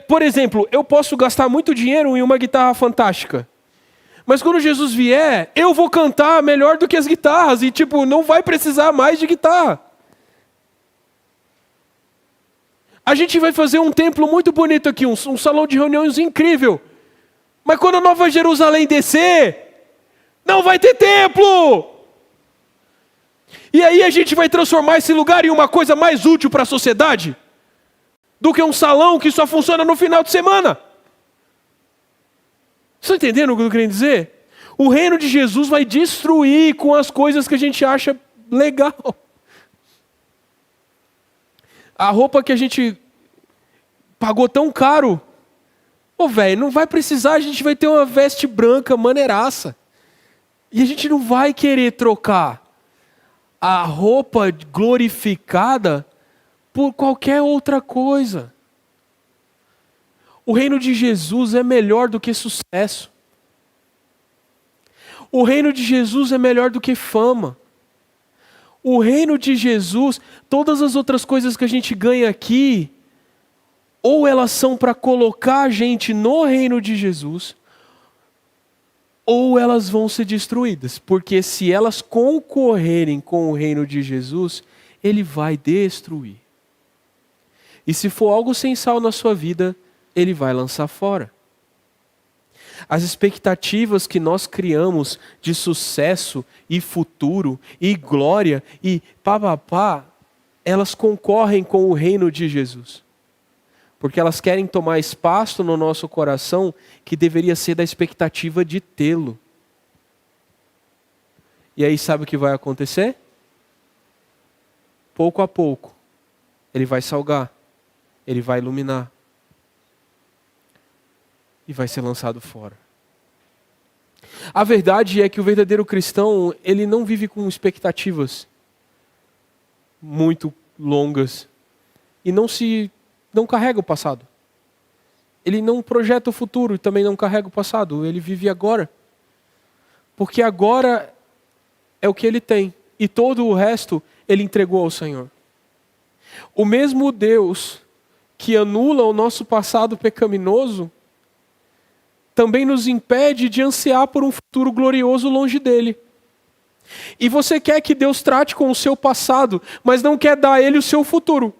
Por exemplo, eu posso gastar muito dinheiro em uma guitarra fantástica, mas quando Jesus vier, eu vou cantar melhor do que as guitarras e não vai precisar mais de guitarra. A gente vai fazer um templo muito bonito aqui, um salão de reuniões incrível. Mas quando a Nova Jerusalém descer, não vai ter templo. E aí a gente vai transformar esse lugar em uma coisa mais útil para a sociedade do que um salão que só funciona no final de semana. Vocês estão entendendo o que eu quero dizer? O reino de Jesus vai destruir com as coisas que a gente acha legal. A roupa que a gente pagou tão caro, velho, não vai precisar, a gente vai ter uma veste branca maneiraça. E a gente não vai querer trocar a roupa glorificada por qualquer outra coisa. O reino de Jesus é melhor do que sucesso. O reino de Jesus é melhor do que fama. O reino de Jesus, todas as outras coisas que a gente ganha aqui, ou elas são para colocar a gente no reino de Jesus, ou elas vão ser destruídas. Porque se elas concorrerem com o reino de Jesus, ele vai destruir. E se for algo sem sal na sua vida, ele vai lançar fora. As expectativas que nós criamos de sucesso e futuro e glória e papapá, elas concorrem com o reino de Jesus. Porque elas querem tomar espaço no nosso coração que deveria ser da expectativa de tê-lo. E aí sabe o que vai acontecer? Pouco a pouco, ele vai salgar, ele vai iluminar. E vai ser lançado fora. A verdade é que o verdadeiro cristão, ele não vive com expectativas muito longas e não carrega o passado. Ele não projeta o futuro e também não carrega o passado, ele vive agora. Porque agora é o que ele tem e todo o resto ele entregou ao Senhor. O mesmo Deus que anula o nosso passado pecaminoso também nos impede de ansiar por um futuro glorioso longe dele. E você quer que Deus trate com o seu passado, mas não quer dar a ele o seu futuro.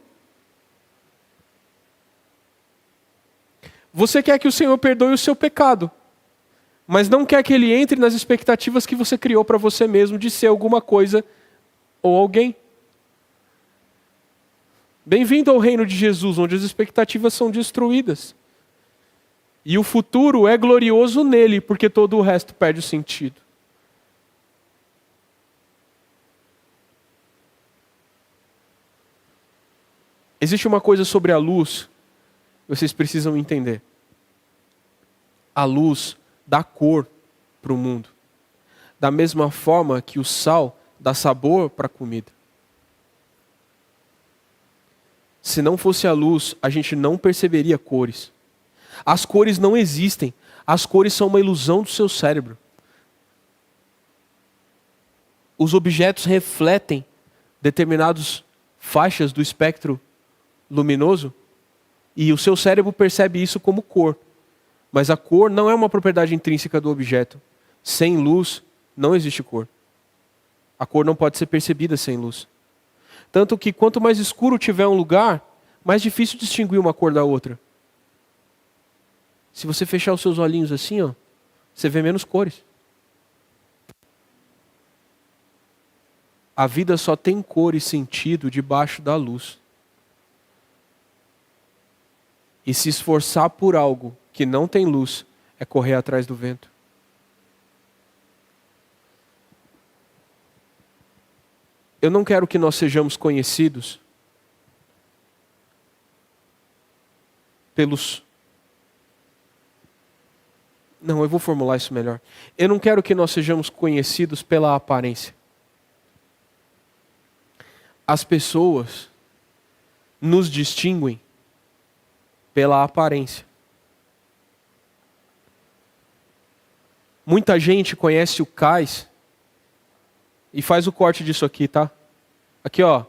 Você quer que o Senhor perdoe o seu pecado, mas não quer que ele entre nas expectativas que você criou para você mesmo de ser alguma coisa ou alguém. Bem-vindo ao reino de Jesus, onde as expectativas são destruídas. E o futuro é glorioso nele, porque todo o resto perde o sentido. Existe uma coisa sobre a luz que vocês precisam entender. A luz dá cor para o mundo. Da mesma forma que o sal dá sabor para a comida. Se não fosse a luz, a gente não perceberia cores. As cores não existem. As cores são uma ilusão do seu cérebro. Os objetos refletem determinadas faixas do espectro luminoso e o seu cérebro percebe isso como cor. Mas a cor não é uma propriedade intrínseca do objeto. Sem luz, não existe cor. A cor não pode ser percebida sem luz. Tanto que quanto mais escuro tiver um lugar, mais difícil distinguir uma cor da outra. Se você fechar os seus olhinhos assim, ó, você vê menos cores. A vida só tem cor e sentido debaixo da luz. E se esforçar por algo que não tem luz é correr atrás do vento. Eu não quero que nós sejamos conhecidos pelos... Não, eu vou formular isso melhor. Eu não quero que nós sejamos conhecidos pela aparência. As pessoas nos distinguem pela aparência. Muita gente conhece o Cais e faz o corte disso aqui, tá? Aqui, ó.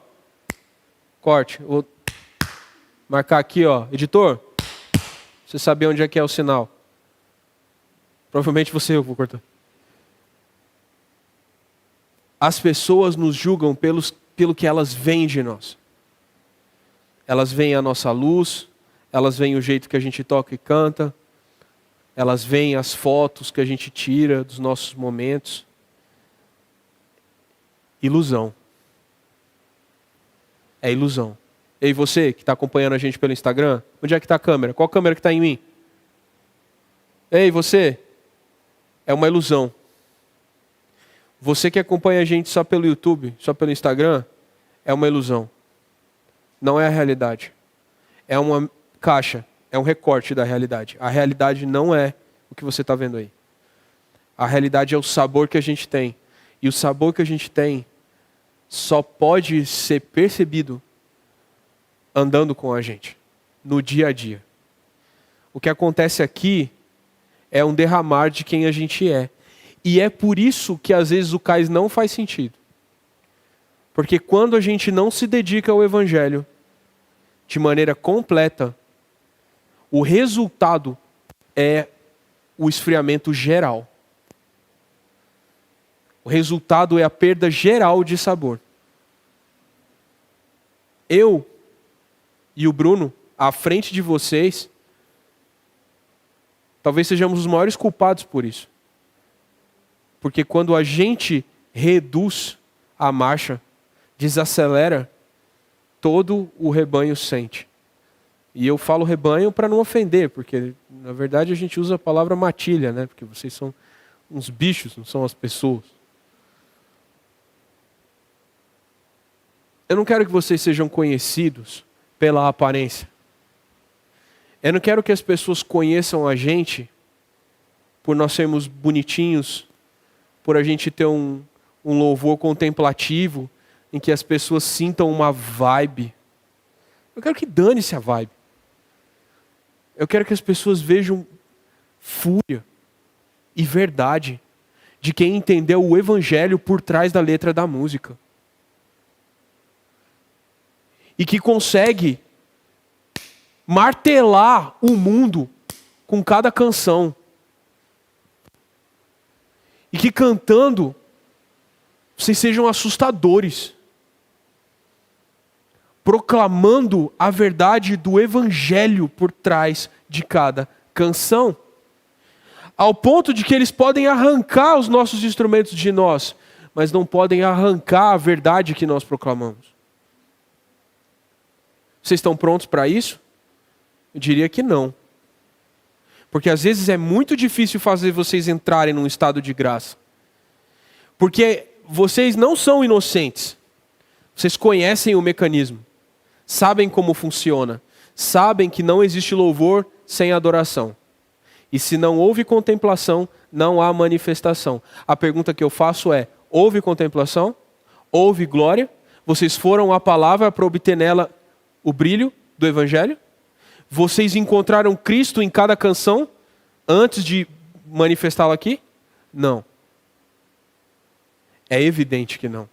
Corte. Vou marcar aqui, ó. Editor, você sabe onde é que é o sinal. Provavelmente eu vou cortar. As pessoas nos julgam pelo que elas veem de nós. Elas veem a nossa luz, elas veem o jeito que a gente toca e canta, elas veem as fotos que a gente tira dos nossos momentos. Ilusão. É ilusão. Ei, você que está acompanhando a gente pelo Instagram, onde é que está a câmera? Qual câmera que está em mim? Ei, você, é uma ilusão. Você que acompanha a gente só pelo YouTube, só pelo Instagram, é uma ilusão. Não é a realidade. É uma caixa, é um recorte da realidade. A realidade não é o que você está vendo aí. A realidade é o sabor que a gente tem. E o sabor que a gente tem só pode ser percebido andando com a gente, no dia a dia. O que acontece aqui é um derramar de quem a gente é. E é por isso que às vezes o Cais não faz sentido. Porque quando a gente não se dedica ao Evangelho de maneira completa, o resultado é o esfriamento geral. O resultado é a perda geral de sabor. Eu e o Bruno, à frente de vocês, talvez sejamos os maiores culpados por isso. Porque quando a gente reduz a marcha, desacelera, todo o rebanho sente. E eu falo rebanho para não ofender, porque na verdade a gente usa a palavra matilha, né? Porque vocês são uns bichos, não são as pessoas. Eu não quero que vocês sejam conhecidos pela aparência. Eu não quero que as pessoas conheçam a gente por nós sermos bonitinhos, por a gente ter um louvor contemplativo, em que as pessoas sintam uma vibe. Eu quero que dane-se a vibe. Eu quero que as pessoas vejam fúria e verdade de quem entendeu o Evangelho por trás da letra da música. e que consegue martelar o mundo com cada canção. E que cantando, vocês sejam assustadores. Proclamando a verdade do evangelho por trás de cada canção. Ao ponto de que eles podem arrancar os nossos instrumentos de nós, mas não podem arrancar a verdade que nós proclamamos. Vocês estão prontos para isso? Eu diria que não. Porque às vezes é muito difícil fazer vocês entrarem num estado de graça. Porque vocês não são inocentes. Vocês conhecem o mecanismo. Sabem como funciona. Sabem que não existe louvor sem adoração. E se não houve contemplação, não há manifestação. A pergunta que eu faço é, houve contemplação? Houve glória? Vocês foram à palavra para obter nela o brilho do evangelho? Vocês encontraram Cristo em cada canção antes de manifestá-lo aqui? Não. É evidente que não.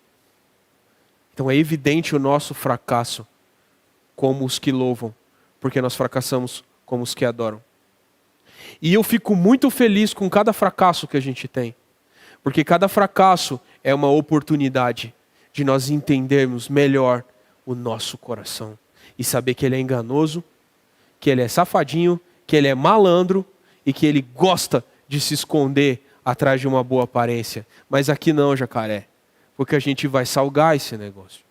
Então é evidente o nosso fracasso como os que louvam, porque nós fracassamos como os que adoram. E eu fico muito feliz com cada fracasso que a gente tem, porque cada fracasso é uma oportunidade de nós entendermos melhor o nosso coração e saber que ele é enganoso, que ele é safadinho, que ele é malandro e que ele gosta de se esconder atrás de uma boa aparência. Mas aqui não, jacaré, porque a gente vai salgar esse negócio.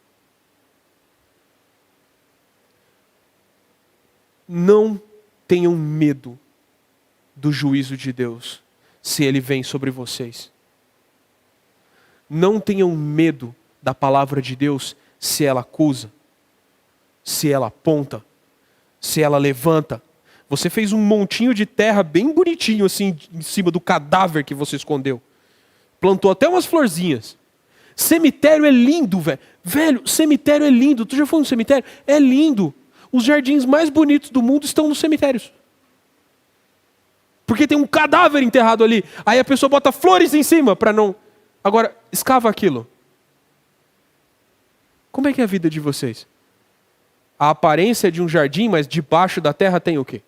Não tenham medo do juízo de Deus, se ele vem sobre vocês. Não tenham medo da palavra de Deus, se ela acusa, se ela aponta, se ela levanta. Você fez um montinho de terra bem bonitinho assim, em cima do cadáver que você escondeu. Plantou até umas florzinhas. Cemitério é lindo, velho. Velho, cemitério é lindo. Tu já foi no cemitério? É lindo. Os jardins mais bonitos do mundo estão nos cemitérios. Porque tem um cadáver enterrado ali. Aí a pessoa bota flores em cima para não... Agora, escava aquilo. Como é que é a vida de vocês? A aparência é de um jardim, mas debaixo da terra tem o quê?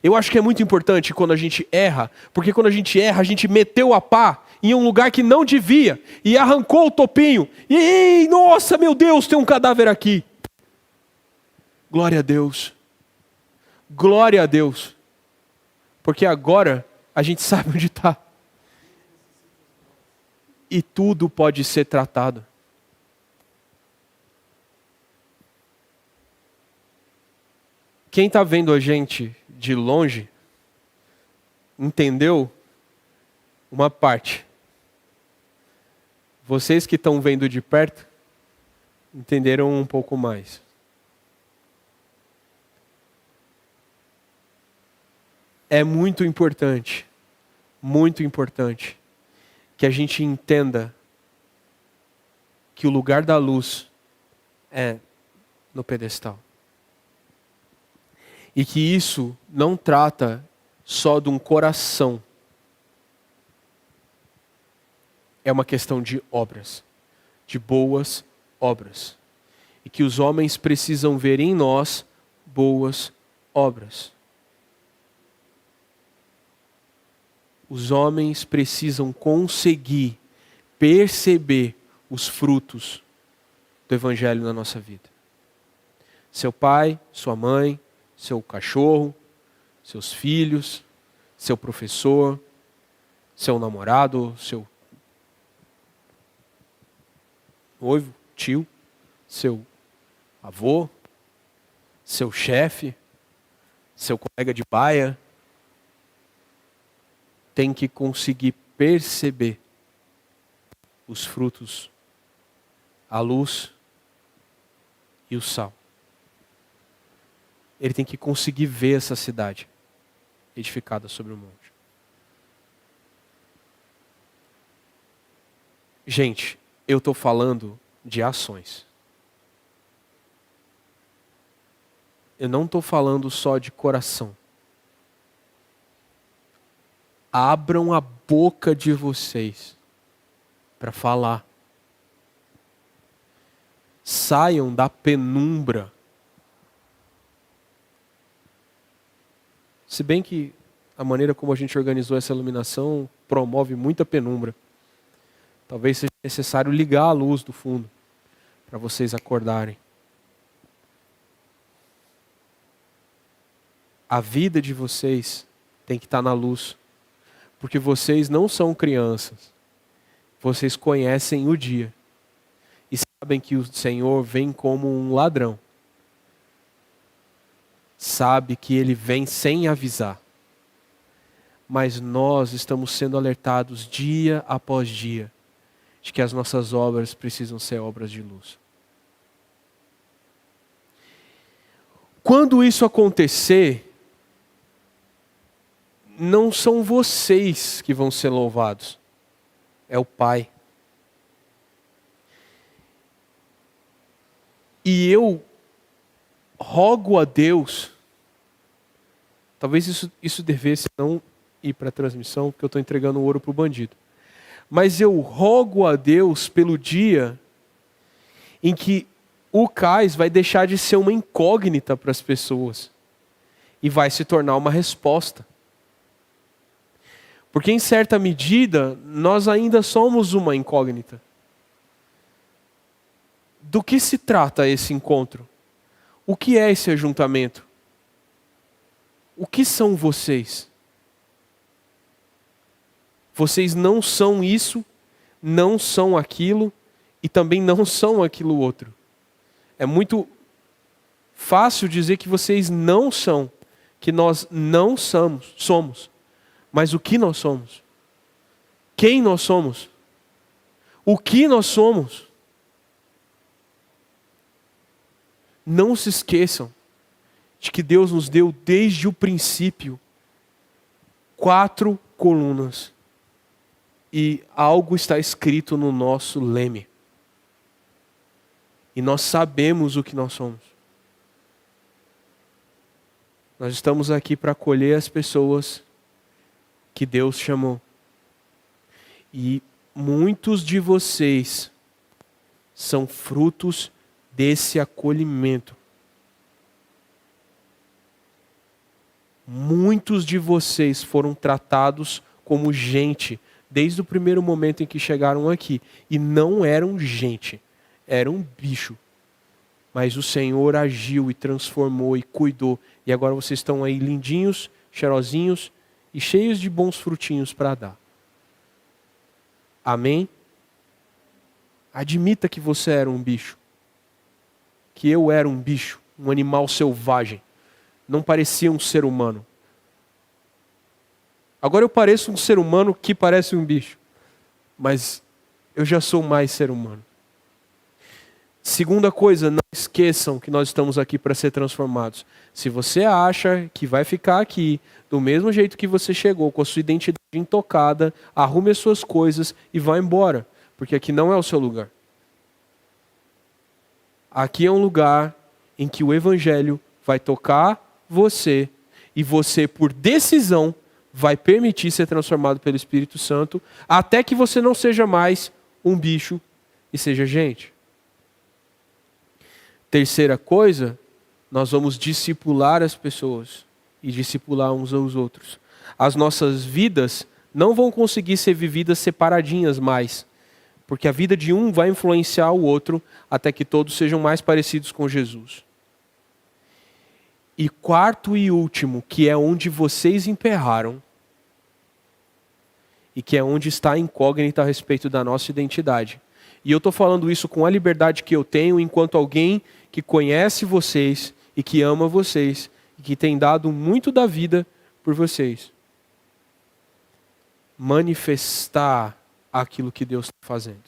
Eu acho que é muito importante quando a gente erra, porque quando a gente erra, a gente meteu a pá em um lugar que não devia e arrancou o topinho. E, nossa, meu Deus, tem um cadáver aqui. Glória a Deus. Glória a Deus. Porque agora a gente sabe onde está. E tudo pode ser tratado. Quem está vendo a gente de longe, entendeu uma parte. Vocês que estão vendo de perto, entenderam um pouco mais. É muito importante que a gente entenda que o lugar da luz é no pedestal. E que isso não trata só de um coração. É uma questão de obras, de boas obras. E que os homens precisam ver em nós boas obras. Os homens precisam conseguir perceber os frutos do Evangelho na nossa vida. Seu pai, sua mãe, seu cachorro, seus filhos, seu professor, seu namorado, seu noivo, tio, seu avô, seu chefe, seu colega de baia, tem que conseguir perceber os frutos, a luz e o sal. Ele tem que conseguir ver essa cidade edificada sobre o monte. Gente, eu estou falando de ações. Eu não estou falando só de coração. Abram a boca de vocês para falar. Saiam da penumbra. Se bem que a maneira como a gente organizou essa iluminação promove muita penumbra. Talvez seja necessário ligar a luz do fundo para vocês acordarem. A vida de vocês tem que estar na luz, porque vocês não são crianças. Vocês conhecem o dia e sabem que o Senhor vem como um ladrão. Sabe que Ele vem sem avisar. Mas nós estamos sendo alertados dia após dia de que as nossas obras precisam ser obras de luz. Quando isso acontecer, não são vocês que vão ser louvados, é o Pai. E eu rogo a Deus, talvez isso devesse não ir para a transmissão, porque eu estou entregando o ouro para o bandido. Mas eu rogo a Deus pelo dia em que o cais vai deixar de ser uma incógnita para as pessoas e vai se tornar uma resposta. Porque em certa medida, nós ainda somos uma incógnita. Do que se trata esse encontro? O que é esse ajuntamento? O que são vocês? Vocês não são isso, não são aquilo e também não são aquilo outro. É muito fácil dizer que vocês não são, que nós não somos. Mas o que nós somos? Quem nós somos? O que nós somos? Não se esqueçam de que Deus nos deu desde o princípio 4 colunas. E algo está escrito no nosso leme. E nós sabemos o que nós somos. Nós estamos aqui para acolher as pessoas que Deus chamou. E muitos de vocês são frutos desse acolhimento. Muitos de vocês foram tratados como gente desde o primeiro momento em que chegaram aqui. E não eram gente, eram bicho. Mas o Senhor agiu e transformou e cuidou. E agora vocês estão aí lindinhos, cheirosinhos e cheios de bons frutinhos para dar. Amém? Admita que você era um bicho. Que eu era um bicho, um animal selvagem. Não parecia um ser humano. Agora eu pareço um ser humano que parece um bicho. Mas eu já sou mais ser humano. Segunda coisa, não esqueçam que nós estamos aqui para ser transformados. Se você acha que vai ficar aqui do mesmo jeito que você chegou, com a sua identidade intocada, arrume as suas coisas e vá embora. Porque aqui não é o seu lugar. Aqui é um lugar em que o Evangelho vai tocar você e você, por decisão, vai permitir ser transformado pelo Espírito Santo até que você não seja mais um bicho e seja gente. Terceira coisa, nós vamos discipular as pessoas e discipular uns aos outros. As nossas vidas não vão conseguir ser vividas separadinhas mais, porque a vida de um vai influenciar o outro até que todos sejam mais parecidos com Jesus. E quarto e último, que é onde vocês emperraram, e que é onde está a incógnita a respeito da nossa identidade. E eu estou falando isso com a liberdade que eu tenho enquanto alguém que conhece vocês e que ama vocês e que tem dado muito da vida por vocês. Manifestar aquilo que Deus está fazendo.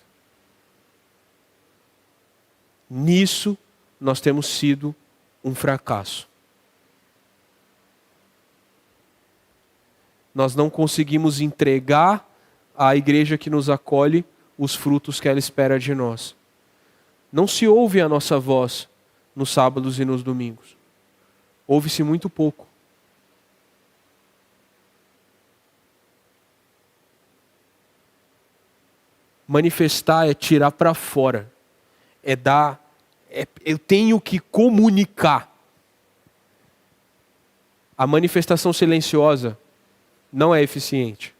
Nisso nós temos sido um fracasso. Nós não conseguimos entregar à igreja que nos acolhe os frutos que ela espera de nós. Não se ouve a nossa voz nos sábados e nos domingos. Ouve-se muito pouco. Manifestar é tirar para fora, é dar Eu tenho que comunicar. A manifestação silenciosa não é eficiente.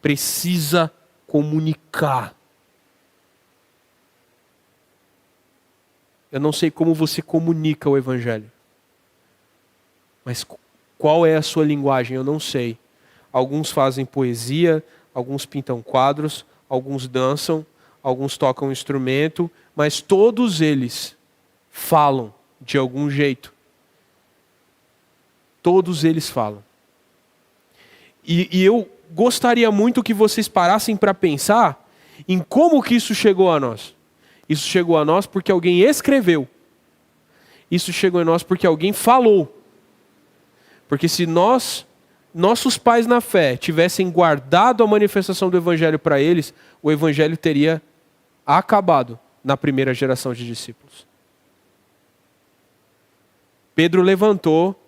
Precisa comunicar. Eu não sei como você comunica o Evangelho. Mas qual é a sua linguagem? Eu não sei. Alguns fazem poesia, alguns pintam quadros, alguns dançam, alguns tocam instrumento, mas todos eles falam de algum jeito. Todos eles falam. E eu gostaria muito que vocês parassem para pensar em como que isso chegou a nós. Isso chegou a nós porque alguém escreveu. Isso chegou a nós porque alguém falou. Porque se nossos pais na fé tivessem guardado a manifestação do Evangelho para eles, o Evangelho teria acabado na primeira geração de discípulos. Pedro levantou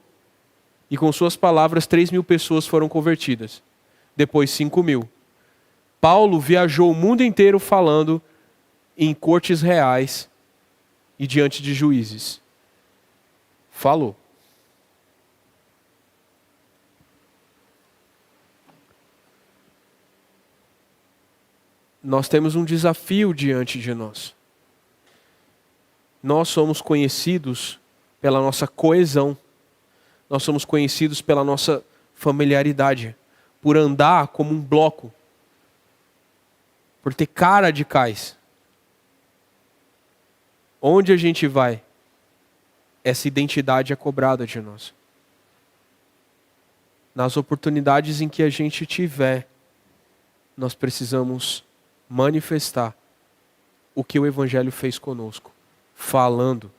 e com suas palavras 3.000 pessoas foram convertidas. Depois 5.000. Paulo viajou o mundo inteiro falando em cortes reais e diante de juízes. Falou. Nós temos um desafio diante de nós. Nós somos conhecidos pela nossa coesão. Nós somos conhecidos pela nossa familiaridade. Por andar como um bloco. Por ter cara de cais. Onde a gente vai, essa identidade é cobrada de nós. Nas oportunidades em que a gente tiver, nós precisamos manifestar o que o Evangelho fez conosco, falando.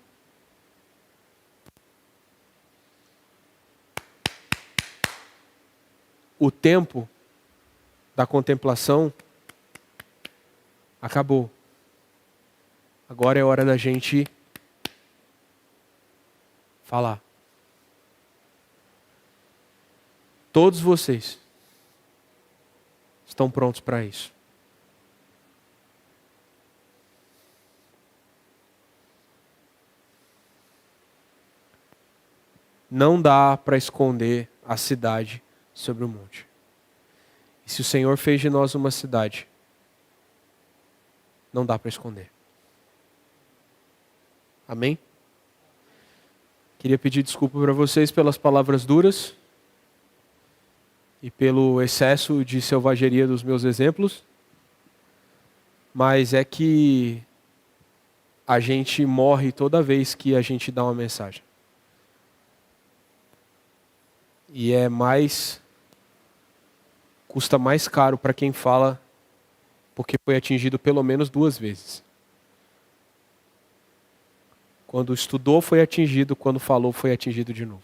O tempo da contemplação acabou. Agora é hora da gente falar. Todos vocês estão prontos para isso. Não dá para esconder a cidade sobre o monte. E se o Senhor fez de nós uma cidade, não dá para esconder. Amém? Queria pedir desculpa para vocês pelas palavras duras e pelo excesso de selvageria dos meus exemplos, mas é que a gente morre toda vez que a gente dá uma mensagem. E custa mais caro para quem fala, porque foi atingido pelo menos 2 vezes. Quando estudou foi atingido, quando falou foi atingido de novo.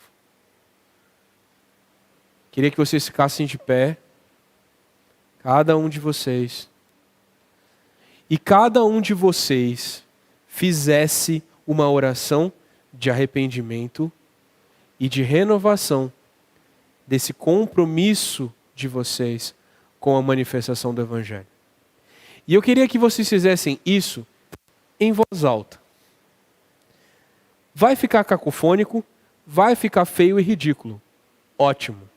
Queria que vocês ficassem de pé, cada um de vocês, e cada um de vocês fizesse uma oração de arrependimento e de renovação desse compromisso de vocês com a manifestação do Evangelho. E eu queria que vocês fizessem isso em voz alta. Vai ficar cacofônico, vai ficar feio e ridículo. Ótimo.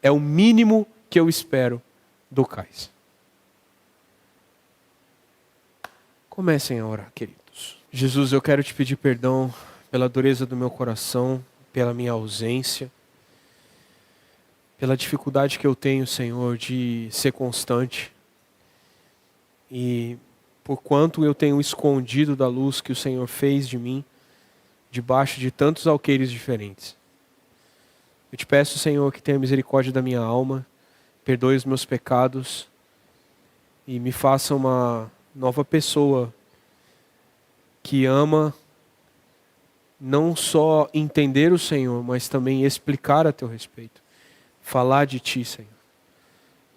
É o mínimo que eu espero do Cais. Comecem a orar, queridos. Jesus, eu quero te pedir perdão pela dureza do meu coração, pela minha ausência, pela dificuldade que eu tenho, Senhor, de ser constante. E por quanto eu tenho escondido da luz que o Senhor fez de mim, debaixo de tantos alqueires diferentes. Eu te peço, Senhor, que tenha misericórdia da minha alma, perdoe os meus pecados e me faça uma nova pessoa que ama não só entender o Senhor, mas também explicar a teu respeito, falar de ti, Senhor.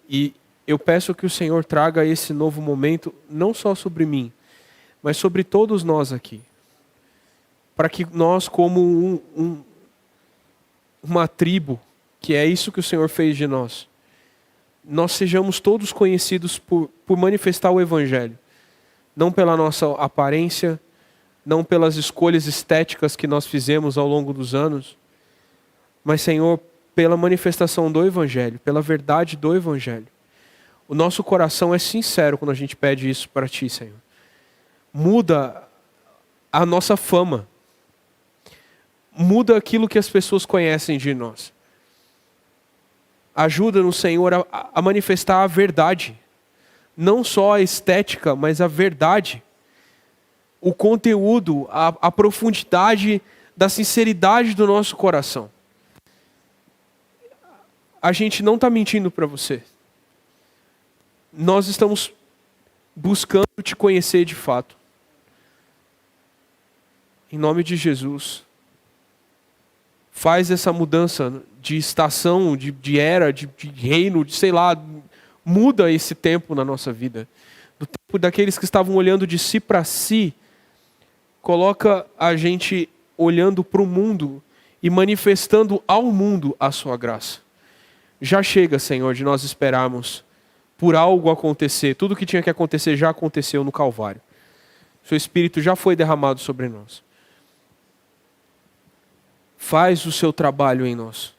E eu peço que o Senhor traga esse novo momento, não só sobre mim, mas sobre todos nós aqui. Para que nós, como uma tribo, que é isso que o Senhor fez de nós, nós sejamos todos conhecidos por manifestar o Evangelho. não pela nossa aparência, não pelas escolhas estéticas que nós fizemos ao longo dos anos, mas, Senhor, pela manifestação do Evangelho, pela verdade do Evangelho. O nosso coração é sincero quando a gente pede isso para Ti, Senhor. Muda a nossa fama. Muda aquilo que as pessoas conhecem de nós. Ajuda-nos, Senhor, a manifestar a verdade. Não só a estética, mas a verdade. O conteúdo, a profundidade da sinceridade do nosso coração. A gente não está mentindo para você. Nós estamos buscando te conhecer de fato. Em nome de Jesus, faz essa mudança de estação, de era, de reino, de sei lá, muda esse tempo na nossa vida. Do tempo daqueles que estavam olhando de si para si, coloca a gente olhando para o mundo e manifestando ao mundo a sua graça. Já chega, Senhor, de nós esperarmos por algo acontecer. Tudo que tinha que acontecer já aconteceu no Calvário. Seu Espírito já foi derramado sobre nós. Faz o seu trabalho em nós.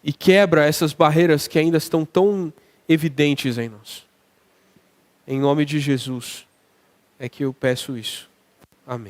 E quebra essas barreiras que ainda estão tão evidentes em nós. Em nome de Jesus é que eu peço isso. Amém.